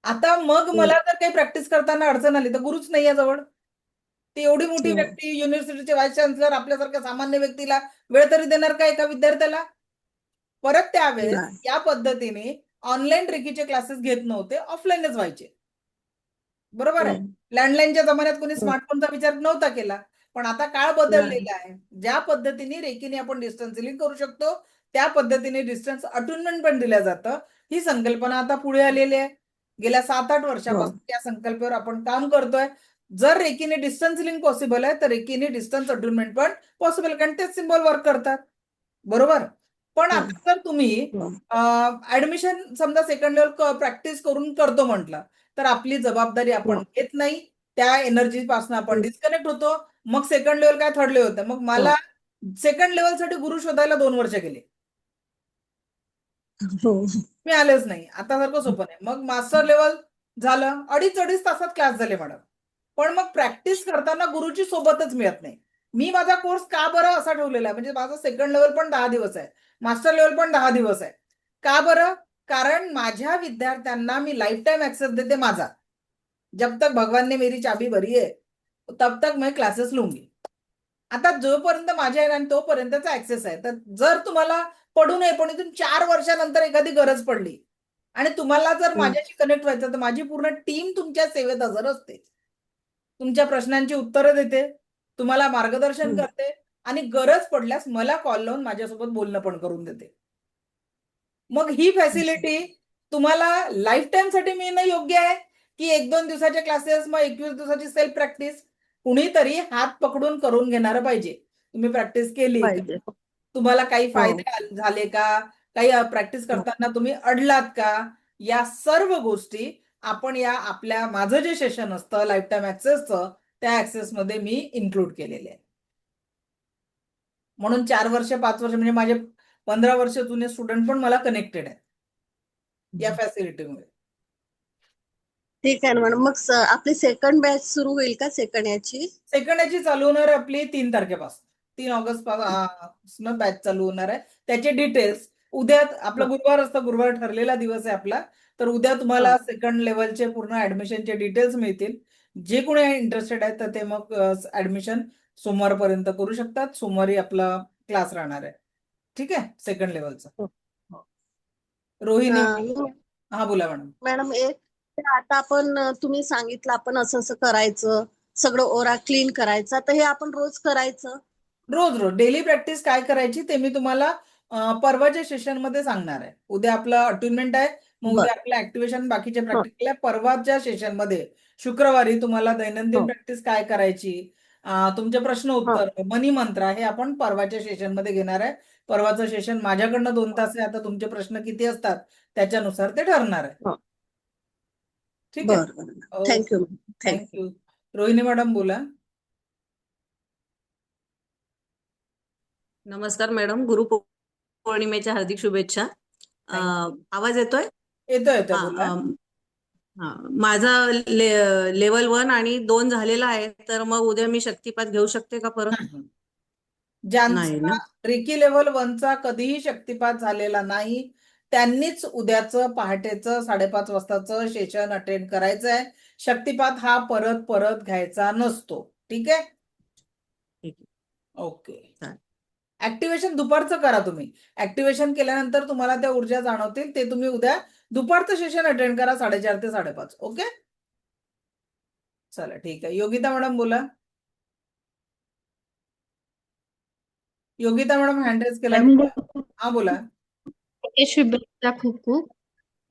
आता मग मला जर काही प्रॅक्टिस करताना अडचण आली तर गुरुच नाही आहे जवळ. ती एवढी मोठी व्यक्ती युनिव्हर्सिटीचे व्हाईस चान्सलर आपल्यासारख्या सामान्य व्यक्तीला वेळ तरी देणार का एका विद्यार्थ्याला? परत त्यावेळेस नाही या पद्धतीने ऑनलाईन रेकीचे क्लासेस घेत नव्हते, ऑफलाईनच व्हायचे. बरोबर हो आहे. लँडलाईनच्या जमान्यात कोणी हो स्मार्टफोनचा विचार नव्हता केला. पण आता काळ नाही बदललेला आहे. ज्या पद्धतीने रेकीने आपण डिस्टन्स हिलिंग करू शकतो, त्या पद्धतीने डिस्टन्स अटेन्मेंट पण दिलं जातं. ही संकल्पना आता पुढे आलेली आहे. गेल्या 7-8 हो वर्षापासून या संकल्पावर आपण काम करतोय. जर रेकीने डिस्टन्स हिलिंग पॉसिबल आहे, तर रेकीने डिस्टन्स अटेन्मेंट पण पॉसिबल आहे. कारण तेच सिम्बॉल वर्क करतात. बरोबर? पण हो आता जर तुम्ही हो ऍडमिशन समजा सेकंड लेवल प्रॅक्टिस करून करतो म्हटलं, तर आपली जबाबदारी आपण हो घेत नाही. त्या एनर्जी पासून आपण हो डिस्कनेक्ट होतो. मग सेकंड लेवल काय थर्ड लेवल होतं. मग मला सेकंड लेवलसाठी गुरु शोधायला 2 वर्ष गेले. हो मी आलेच नाही. आता सारखं सोपं नाही. मग मास्टर लेवल झालं. अडीच तासात क्लास झाले मॅडम. पण मग प्रॅक्टिस करताना गुरुची सोबतच मिळत नाही. मी माझा कोर्स का बरं असा ठेवलेला आहे म्हणजे माझा सेकंड लेवल पण 10 दिवस आहे. मास्टर लेवल पण 10 दिवस आहे. का बरं? कारण माझ्या विद्यार्थ्यांना मी लाईफ टाईम ऍक्सेस देते माझा. जब तक भगवान ने मेरी चाबी भरी है, तब तक मैं क्लासेस लूंगी. आता जोपर्यंत माझ्या आहे आणि तोपर्यंतचा ऍक्सेस आहे. तर जर तुम्हाला पडू नये पण इथून 4 वर्षानंतर एखादी गरज पडली आणि तुम्हाला जर माझ्याशी कनेक्ट व्हायचं तर माझी पूर्ण टीम तुमच्या सेवेत हजर असते. तुमच्या प्रश्नांची उत्तरं देते, तुम्हाला मार्गदर्शन करते आणि गरज पडल्यास मला कॉल लावून माझ्यासोबत बोलणं पण करून देते. मग ही फॅसिलिटी तुम्हाला लाईफ टाईम साठी मिळणं योग्य आहे की 1-2 दिवसाचे क्लासेस मग 21 दिवसाची सेल्फ प्रॅक्टिस कुणीतरी हात पकडून करून घेणार पाहिजे. तुम्ही प्रॅक्टिस केली का? पाहिजे तुम्हाला काही हो फायदे झाले का? काही प्रॅक्टिस हो करताना तुम्ही अडलात का? या सर्व गोष्टी आपण या आपल्या माझं जे सेशन असतं लाईफ टाईम ऍक्सेसचं त्या ऍक्सेसमध्ये मी इन्क्लूड केलेले आहे. म्हणून 4 वर्ष 5 वर्ष म्हणजे माझे 15 वर्ष जुने स्टुडंट पण मला कनेक्टेड आहेत या फॅसिलिटीमुळे. ठीक आहे ना मॅडम. मग आपली सेकंड बॅच सुरू होईल का सेकंड याची? सेकंड याची चालू होणार आहे आपली 3 तारखेपासून. 3 ऑगस्ट पासून बॅच चालू होणार आहे. त्याचे डिटेल्स उद्या, आपला हा, गुरुवार असतं, गुरुवार ठरलेला दिवस आहे आपला. तर उद्या हा, तुम्हाला सेकंड लेवलचे पूर्ण ऍडमिशनचे डिटेल्स मिळतील. जे कोणी इंटरेस्टेड आहेत तर ते मग ऍडमिशन सोमवारपर्यंत करू शकतात. सोमवारी आपला क्लास राहणार आहे. ठीक आहे, सेकंड लेवलचा. हो. रोहिणी, अं, हा बोला मॅडम. मॅडम एक ते आता आपण तुम्ही सांगितलं आपण असं असं करायचं, सगळं ओरा क्लीन करायचा, तर हे आपण रोज करायचं? रोज रोज डेली प्रॅक्टिस काय करायची ते मी तुम्हाला परवाच्या सेशन मध्ये सांगणार आहे. उद्या आपलं अट्युनमेंट आहे, मग बर. उद्या आपलं ऍक्टिव्हेशन बाकीचे हो, प्रॅक्टिकल आहे. परवाच्या सेशन मध्ये शुक्रवारी तुम्हाला दैनंदिन हो, प्रॅक्टिस काय करायची, तुमचे प्रश्न हो, उत्तर, मनी मंत्रा हे आपण परवाच्या सेशन मध्ये घेणार आहे. परवाचं सेशन माझ्याकडनं 2 तास आहे. आता तुमचे प्रश्न किती असतात त्याच्यानुसार ते ठरणार आहे. हो. ठीक आहे. बर बर. Okay, thank you. Thank you. Thank you. Rohini madam बोला. नमस्कार मॅडम, गुरुपौर्णिमेच्या हार्दिक शुभेच्छा. थँक्यू. आवाज येतोय? येतो येतो हा. बोला. हा, माझा लेवल 1 आणि 2 झालेला आहे, तर मग उद्या मी शक्तिपात घेऊ शकते का परत? नाही. नाही ना? ज्यांचा रेकी लेवल 1चा कधीही शक्तिपात झालेला नाही त्यांनीच उद्याचं पहाटेचं 5:30 वाजताचं सेशन अटेंड करायचं आहे. शक्तिपात हा परत परत घ्यायचा नसतो. ठीक आहे, ठीक आहे. ओके. चालेल. ऍक्टिव्हेशन दुपारचं करा तुम्ही. ऍक्टिव्हेशन केल्यानंतर तुम्हाला त्या ऊर्जा जाणवतील. ते तुम्ही उद्या दुपारचं सेशन अटेंड करा 4:30 ते 5:30. ओके, चला ठीक आहे. योगिता मॅडम बोला. योगिता मॅडम हँड रेज केलाय मॅडम बघा. हा बोला. शुभेच्छा खूप खूप.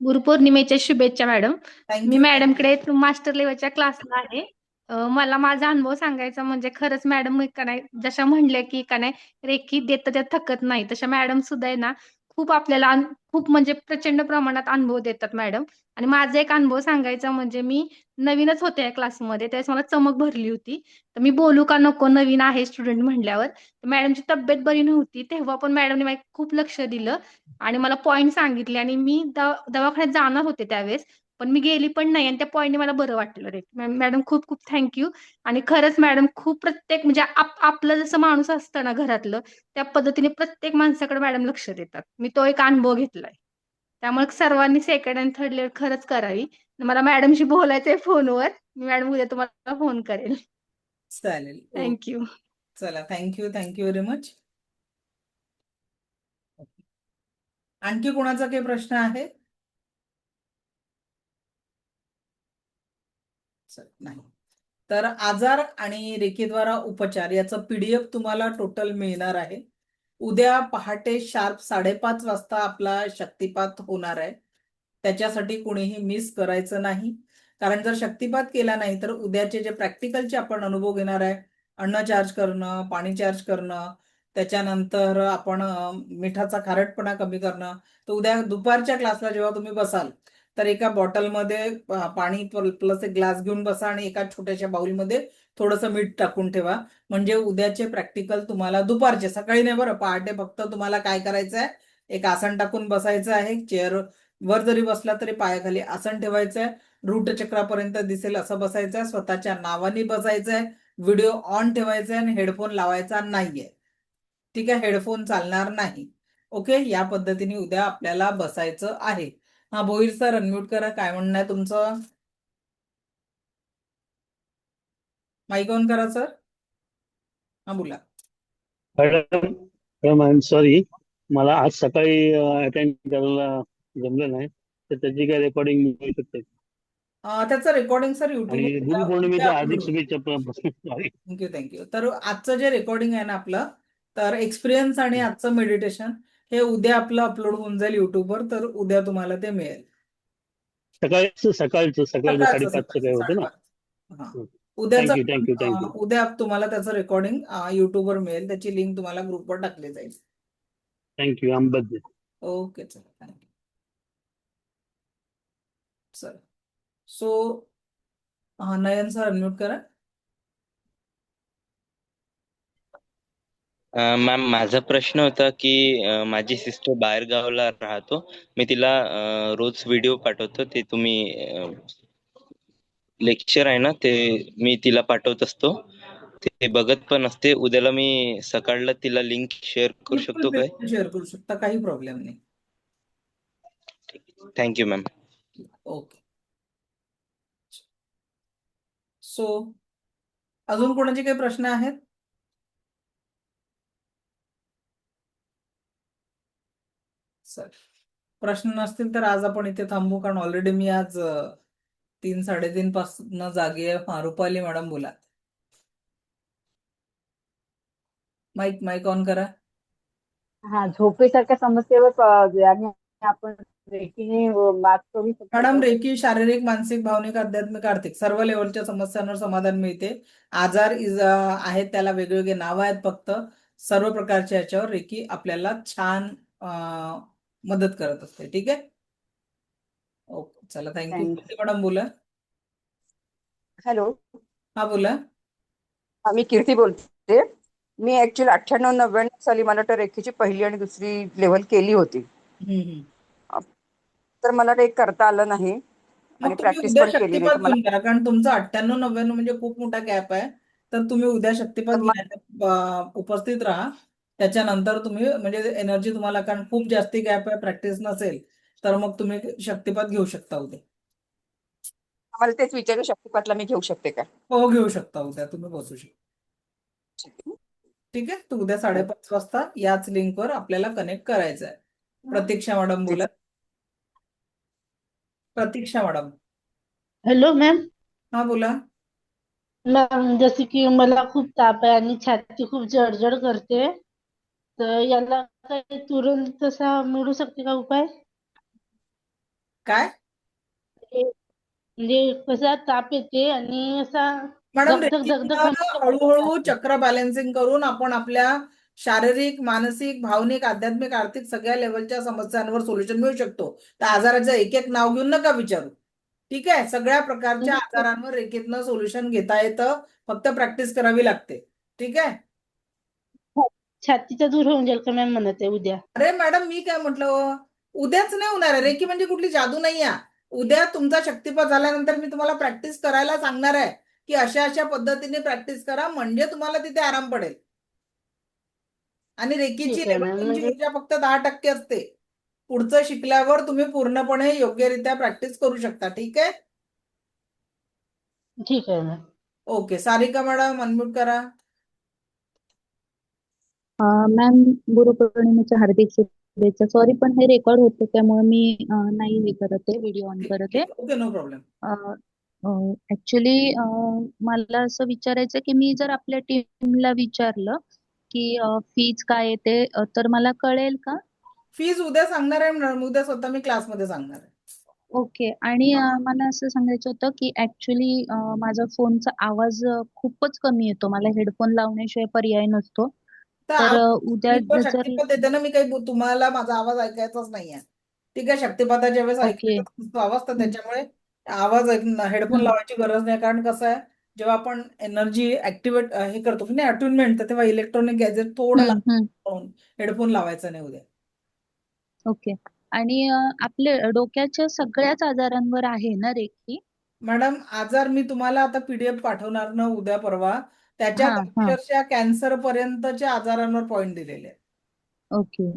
गुरुपौर्णिमेच्या शुभेच्छा मॅडम. मी थँक्यू. मॅडमकडे मास्टर लेवलच्या क्लासला आहे. मला माझा अनुभव सांगायचा म्हणजे खरंच मॅडम का नाही, जशा म्हणल्या की का नाही रेखी देत त्या थकत नाही, तशा मॅडम सुद्धा आहे ना खूप आपल्याला खूप म्हणजे प्रचंड प्रमाणात अनुभव देतात मॅडम. आणि माझा एक अनुभव सांगायचा म्हणजे मी नवीनच होते या क्लासमध्ये, त्यावेळेस मला चमक भरली होती. तर मी बोलू का नको, नवीन आहे स्टुडंट म्हणल्यावर. मॅडमची तब्येत बरी नव्हती तेव्हा पण मॅडमने माझ्या खूप लक्ष दिलं आणि मला पॉईंट सांगितले आणि मी दवाखान्यात जाणार होते त्यावेळेस, पण मी गेली पण नाही आणि त्या पॉईंटने मला बरं वाटलं रे. मॅडम खूप खूप थँक्यू. आणि खरंच मॅडम खूप प्रत्येक म्हणजे आपलं जसं माणूस असतं ना घरातलं, त्या पद्धतीने प्रत्येक माणसाकडे मॅडम लक्ष देतात. मी तो एक अनुभव घेतलाय. त्यामुळे सर्वांनी सेकंड आणि थर्ड लेअर खरंच करावी. मला मॅडमशी बोलायचंय फोनवर. मी मॅडम उद्या तुम्हाला फोन करेल. चालेल. थँक्यू. चला, थँक्यू व्हेरी मच. आणखी कोणाचा काही प्रश्न आहे? नाही. तर आजार आणि रेखीद्वारा उपचार याचं PDF तुम्हाला टोटल मिळणार आहे. उद्या पहाटे शार्प 5:30 वाजता आपला शक्तिपात होणार आहे. त्याच्यासाठी कोणीही मिस करायचं नाही. कारण जर शक्तिपात केला नाही तर उद्याचे जे प्रॅक्टिकलचे आपण अनुभव घेणार आहे, अन्न चार्ज करणं, पाणी चार्ज करणं, त्याच्यानंतर आपण मिठाचा खारटपणा कमी करणं. तर उद्या दुपारच्या क्लासला जेव्हा तुम्ही बसाल तर एका बॉटलमध्ये पाणी प्लस एक ग्लास घेऊन बसा आणि एका छोट्याशा बाउलमध्ये थोडंसं मीठ टाकून ठेवा. म्हणजे उद्याचे प्रॅक्टिकल तुम्हाला दुपारचे, सकाळी नाही बरं, पहाटे फक्त तुम्हाला काय करायचं आहे, एक आसन टाकून बसायचं आहे. चेअर वर जरी बसला तरी पायाखाली आसन ठेवायचं आहे. रूट चक्रापर्यंत दिसेल असं बसायचं आहे. स्वतःच्या नावाने बसायचं आहे. व्हिडिओ ऑन ठेवायचा आहे आणि हेडफोन लावायचा नाहीये. ठीक आहे, हेडफोन चालणार नाही. ओके, या पद्धतीने उद्या आपल्याला बसायचं आहे. हा, भोईर सर अनम्यूट करा. काय म्हणणं आहे तुमचं? माईक ऑन करा सर. हा बोला. मॅडम आय एम सॉरी, मला आज सकाळी अटेंड करायला जमलं नाही, तर त्याची काय रेकॉर्डिंग मिळू शकते? त्याचं रेकॉर्डिंग सर आणि युट्यूबवर गुरुपौर्णिमेच्या हार्दिक अपलोड. शुभेच्छा. सॉरी. थँक्यू. तर आजचं जे रेकॉर्डिंग आहे ना आपलं, तर एक्सपिरियन्स आणि आजचं मेडिटेशन हे उद्या आपलं अपलोड होऊन जाईल युट्यूबवर. तर उद्या तुम्हाला ते मिळेल. सकाळचं सकाळचं 5:30चं काय होतं ना? 5:30. हा, उद्याचं थँक्यू. उद्या तुम्हाला त्याचं रेकॉर्डिंग युट्यूबवर मिळेल. त्याची लिंक तुम्हाला ग्रुपवर टाकली जाईल. थँक्यू. अंबद. ओके, चला, थँक्यू सर. सो नयन सर अनम्यूट करा. मॅम, माझा प्रश्न होता की माझी सिस्टर बाहेरगावला राहतो. मी तिला रोज व्हिडिओ पाठवतो, ते तुम्ही लेक्चर आहे ना ते मी तिला पाठवत असतो. ते बघत पण असते. उद्याला मी सकाळला तिला लिंक शेअर करू बिलकुल शकतो काय? बिलकुल शेअर करू शकता, काही प्रॉब्लेम नाही. Thank you ma'am. ओके. सो अजून कोणाचे काही प्रश्न आहेत? सर प्रश्न नसतील तर आज आपण इथे थांबू, कारण ऑलरेडी मी आज 3-3:30 पासून जागी आहे. हा, रुपाली मॅडम बोला. माईक माईक ऑन करा. हा, झोपेसारख्या समस्येवर आणि आपण रेकीने मात करू शकतो मॅडम, का? रेकी शारीरिक, मानसिक, भावनिक, आध्यात्मिक, आर्थिक सर्व लेवलच्या समस्यांवर समाधान मिळते. आजार आहेत त्याला वेगवेगळे नाव आहेत, फक्त सर्व प्रकारच्या याच्यावर रेकी आपल्याला छान मदत करत असते. ठीक आहे. ओके, चला, थँक्यू. मॅडम बोला. हॅलो, हा, बोला. मी कीर्ती बोलते. मी ऍक्च्युली 98-99 साली मला वाटतं रेखीची पहिली आणि दुसरी लेव्हल केली होती. तर मला ते करता आलं नाही आणि मग तुम्ही प्रॅक्टिस उद्या पण केली नाही. शक्तिपात तर मला घेऊन करा, कारण तुमचं 98-99 म्हणजे खूप मोठा गॅप आहे. तर तुम्ही उद्या शक्तिपात तर मा- घेण्याच्या उपस्थित राहा. त्याच्यानंतर तुम्ही म्हणजे एनर्जी तुम्हाला, कारण खूप जास्ती गॅप आहे, प्रॅक्टिस नसेल तर मग तुम्ही शक्तिपात घेऊ शकता उद्या. मला तेच विचारू, शक्तिपातला मी घेऊ शकते का? हो, घेऊ शकता उद्या, तुम्ही बसू शकता. ठीक आहे. तर उद्या 5:30 वाजता याच लिंकवर आपल्याला कनेक्ट करायचं आहे. प्रतीक्षा मॅडम बोला. प्रतीक्षा मॅडम. Hello ma'am. हा, बोला. मॅम, जसे की मला खूप ताप आहे आणि छाती खूप जडजड करते, तर याला काही तुरंत तसा मिळू शकते का उपाय? काय? म्हणजे कसा ताप येते आणि असा मॅडम, धगधग धगधग रेकीतनं हळूहळू चक्र बॅलन्सिंग करून आपण आपल्या शारीरिक, मानसिक, भावनिक, आध्यात्मिक, आर्थिक सगळ्या लेवलच्या समस्यांवर सोल्युशन मिळू शकतो. तर आजाराचं एक एक नाव घेऊन नका विचारू. ठीक आहे. सगळ्या प्रकारच्या आजारांवर रेकीतनं सोल्युशन घेता येतं, फक्त प्रॅक्टिस करावी लागते. ठीक आहे. छातीचा दूर होऊन जाईल का मॅम म्हणत आहे उद्या? अरे मॅडम, मी काय म्हटलं, उद्याच नाही होणार आहे. रेकी म्हणजे कुठली जादू नाही आहे. उद्या तुमचा शक्तिपात झाल्यानंतर मी तुम्हाला प्रॅक्टिस करायला सांगणार आहे की अशा अशा पद्धतीने प्रॅक्टिस करा, म्हणजे तुम्हाला तिथे आराम पडेल. आणि रेकीची ठीक आहे लेवल मॅम. तुमची म्हणजे ऊर्जा फक्त 10% असते. पुढचं शिकल्यावर तुम्ही पूर्णपणे योग्यरित्या प्रॅक्टिस करू शकता. ठीक आहे. ठीक आहे ma'am. Okay. Sarika madam, unmute करा. मॅम, गुरुपौर्णिमेच्या हार्दिक शुभेच्छा. सॉरी, पण हे रेकॉर्ड होतं त्यामुळे मी नाही हे करत आहे, व्हिडिओ ऑन करत आहे. Okay, no problem. ऍक्च्युली मला असं विचारायचं की मी जर आपल्या टीमला विचारलं की फीज काय येते, तर मला कळेल का? फीज उद्या सांगणार आहे मॅडम. उद्या स्वतः मी क्लासमध्ये सांगणार आहे. ओके. आणि मला असं सांगायचं होतं की ऍक्च्युली माझा फोनचा आवाज खूपच कमी येतो. मला हेडफोन लावण्याशिवाय पर्याय नसतो. तर उद्या जर शक्तिपात येते ना, मी काही तुम्हाला माझा आवाज ऐकायचाच नाहीये. ठीक आहे. शक्तिपाताच्या वेळेस ओके. ऐकायचा नसतो आवाज, तर त्याच्यामुळे आवाज हेडफोन लावायची गरज नाही. कारण कसं आहे, जेव्हा आपण एनर्जी ऍक्टिव्हेट हे करतो की नाही, अट्युनमेंट, तर तेव्हा इलेक्ट्रॉनिक गॅजेट थोडं लांब हेडफोन लावायचा नाही उद्या. ओके. आणि आपल्या डोक्याच्या सगळ्याच आजारांवर आहे ना रेकी? मॅडम, आजार मी तुम्हाला आता पीडीएफ पाठवणार ना उद्या परवा, त्याच्यात अक्षरशः कॅन्सर पर्यंतच्या आजारांवर पॉइंट दिलेले आहेत. ओके.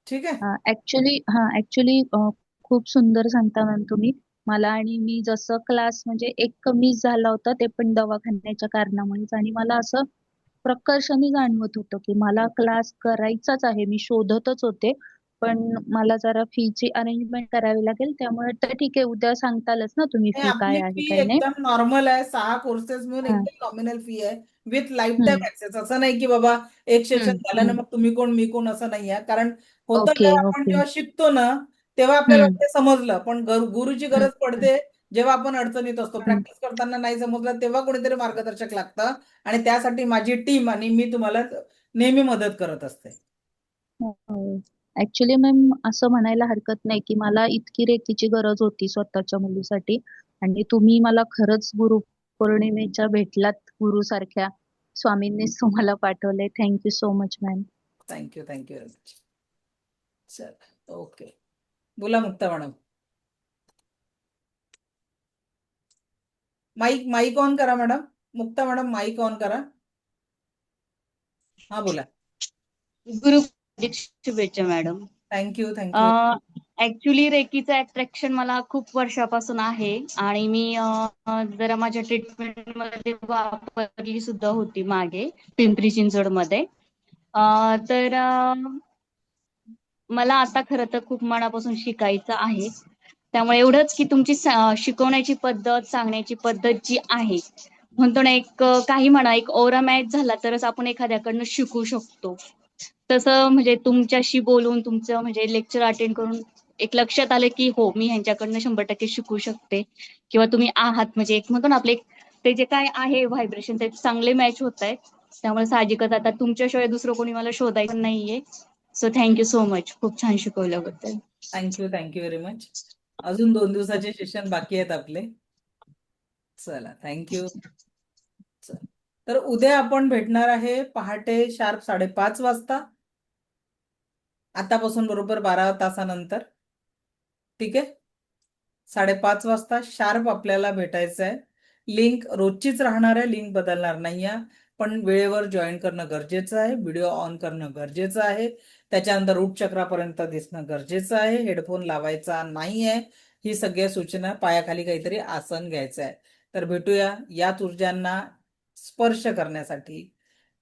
ठीक आहे. ऍक्च्युली खूप सुंदर सांगता मॅम तुम्ही मला. आणि मी जसं क्लास म्हणजे एक मिस झाला होता, ते पण दवाखान्याच्या कारणामुळेच, आणि मला असं प्रकर्षाने जाणवत होतं की मला क्लास करायचाच आहे. मी शोधतच होते, पण मला जरा फीची अरेंजमेंट करावी लागेल. त्यामुळे तर ठीक आहे, उद्या सांगतालच ना तुम्ही फी काय आपली आहे फी काय नाही. एकदम नॉर्मल आहे. 6 कोर्सेस मिळून एकदम नॉमिनल फी आहे, विथ लाईफ टाईम ऍक्सेस. असं नाही की बाबा एक सेशन झालं ना मग तुम्ही कोण मी कोण, असं नाही आहे. कारण होतं ओके. काय, आपण ओके. जेव्हा शिकतो ना तेव्हा आपल्याला ते समजलं, पण गुरुची गरज पडते जेव्हा आपण अडचणीत असतो. प्रॅक्टिस करताना नाही समजलं तेव्हा कोणीतरी मार्गदर्शक लागतं, आणि त्यासाठी माझी टीम आणि मी तुम्हाला नेहमी मदत करत असते. ऍक्च्युली मॅम, असं म्हणायला हरकत नाही की मला इतकी रेकीची गरज होती स्वतःच्या मुलीसाठी, आणि तुम्ही मला खरंच गुरुपौर्णिमेच्या भेटलात गुरुसारख्या. स्वामींनीच तुम्हाला पाठवलंय. Thank you so much ma'am. Thank you very much. चल, ओके. बोला मुक्ता मॅडम. माईक ऑन करा madam. Mukta madam mike on करा. हा बोला. गुरु शुभेच्छा मॅडम. Thank you thank you. ऍक्च्युली रेकीचं अट्रॅक्शन मला खूप वर्षापासून आहे आणि मी जरा माझ्या ट्रीटमेंट मध्ये वापरली सुद्धा होती मागे पिंपरी चिंचवड मध्ये. तर मला आता खरं तर खूप मनापासून शिकायचं आहे. त्यामुळे एवढंच की तुमची शिकवण्याची पद्धत, सांगण्याची पद्धत जी आहे, म्हणतो ना एक काही म्हणा एक ओरा मॅच झाला तरच आपण एखाद्याकडनं शिकू शकतो. तसं म्हणजे तुमच्याशी बोलून तुमचं म्हणजे लेक्चर अटेंड करून एक लक्षात आलं की हो मी ह्यांच्याकडनं 100% शिकू शकते किंवा तुम्ही आहात म्हणजे एक म्हणतो ना आपले ते जे काय आहे व्हायब्रेशन ते चांगले मॅच होत आहेत. त्यामुळे साहजिकच आता तुमच्याशिवाय दुसरं कोणी मला शोधायचं नाहीये. So thank you so much. खूप छान शिकवल्याबद्दल. Thank you very much. अजून 2 दिवसाचे सेशन बाकी आहेत आपले. चला थँक्यू. तर उद्या आपण भेटणार आहे पहाटे शार्प 5:30 वाजता. आतापासून बरोबर 12 तासानंतर. ठीक आहे. 5:30 वाजता शार्प आपल्याला भेटायचं आहे. लिंक रोजचीच राहणार आहे, लिंक बदलणार नाही आहे. पण वेळेवर जॉईन करणं गरजेचं आहे. व्हिडिओ ऑन करणं गरजेचं आहे. त्याच्यानंतर रूट चक्रापर्यंत दिसणं गरजेचं आहे. हेडफोन लावायचा नाही आहे. ही सगळ्या सूचना, पायाखाली काहीतरी आसन घ्यायचं आहे. तर भेटूया याच ऊर्जांना स्पर्श करण्यासाठी,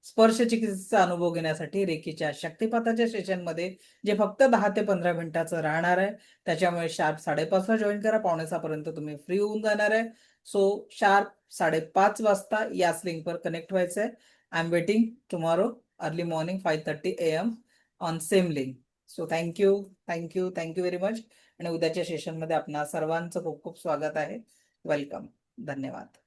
स्पर्श चिकित्सेचा अनुभव घेण्यासाठी रेकीच्या शक्तिपाताच्या सेशनमध्ये, जे फक्त 10 ते 15 मिनिटाचं राहणार आहे. त्याच्यामुळे शार्प 5:30 ला जॉईन करा. 4:45 पर्यंत तुम्ही फ्री होऊन जाणार आहे. सो शार्प 5:30 वाजता याच लिंकवर कनेक्ट व्हायचं आहे. I am waiting tomorrow early morning 5:30 AM on same link. So thank you very much. आणि उद्याच्या सेशनमध्ये आपणा सर्वांचं खूप खूप स्वागत आहे. वेलकम. धन्यवाद.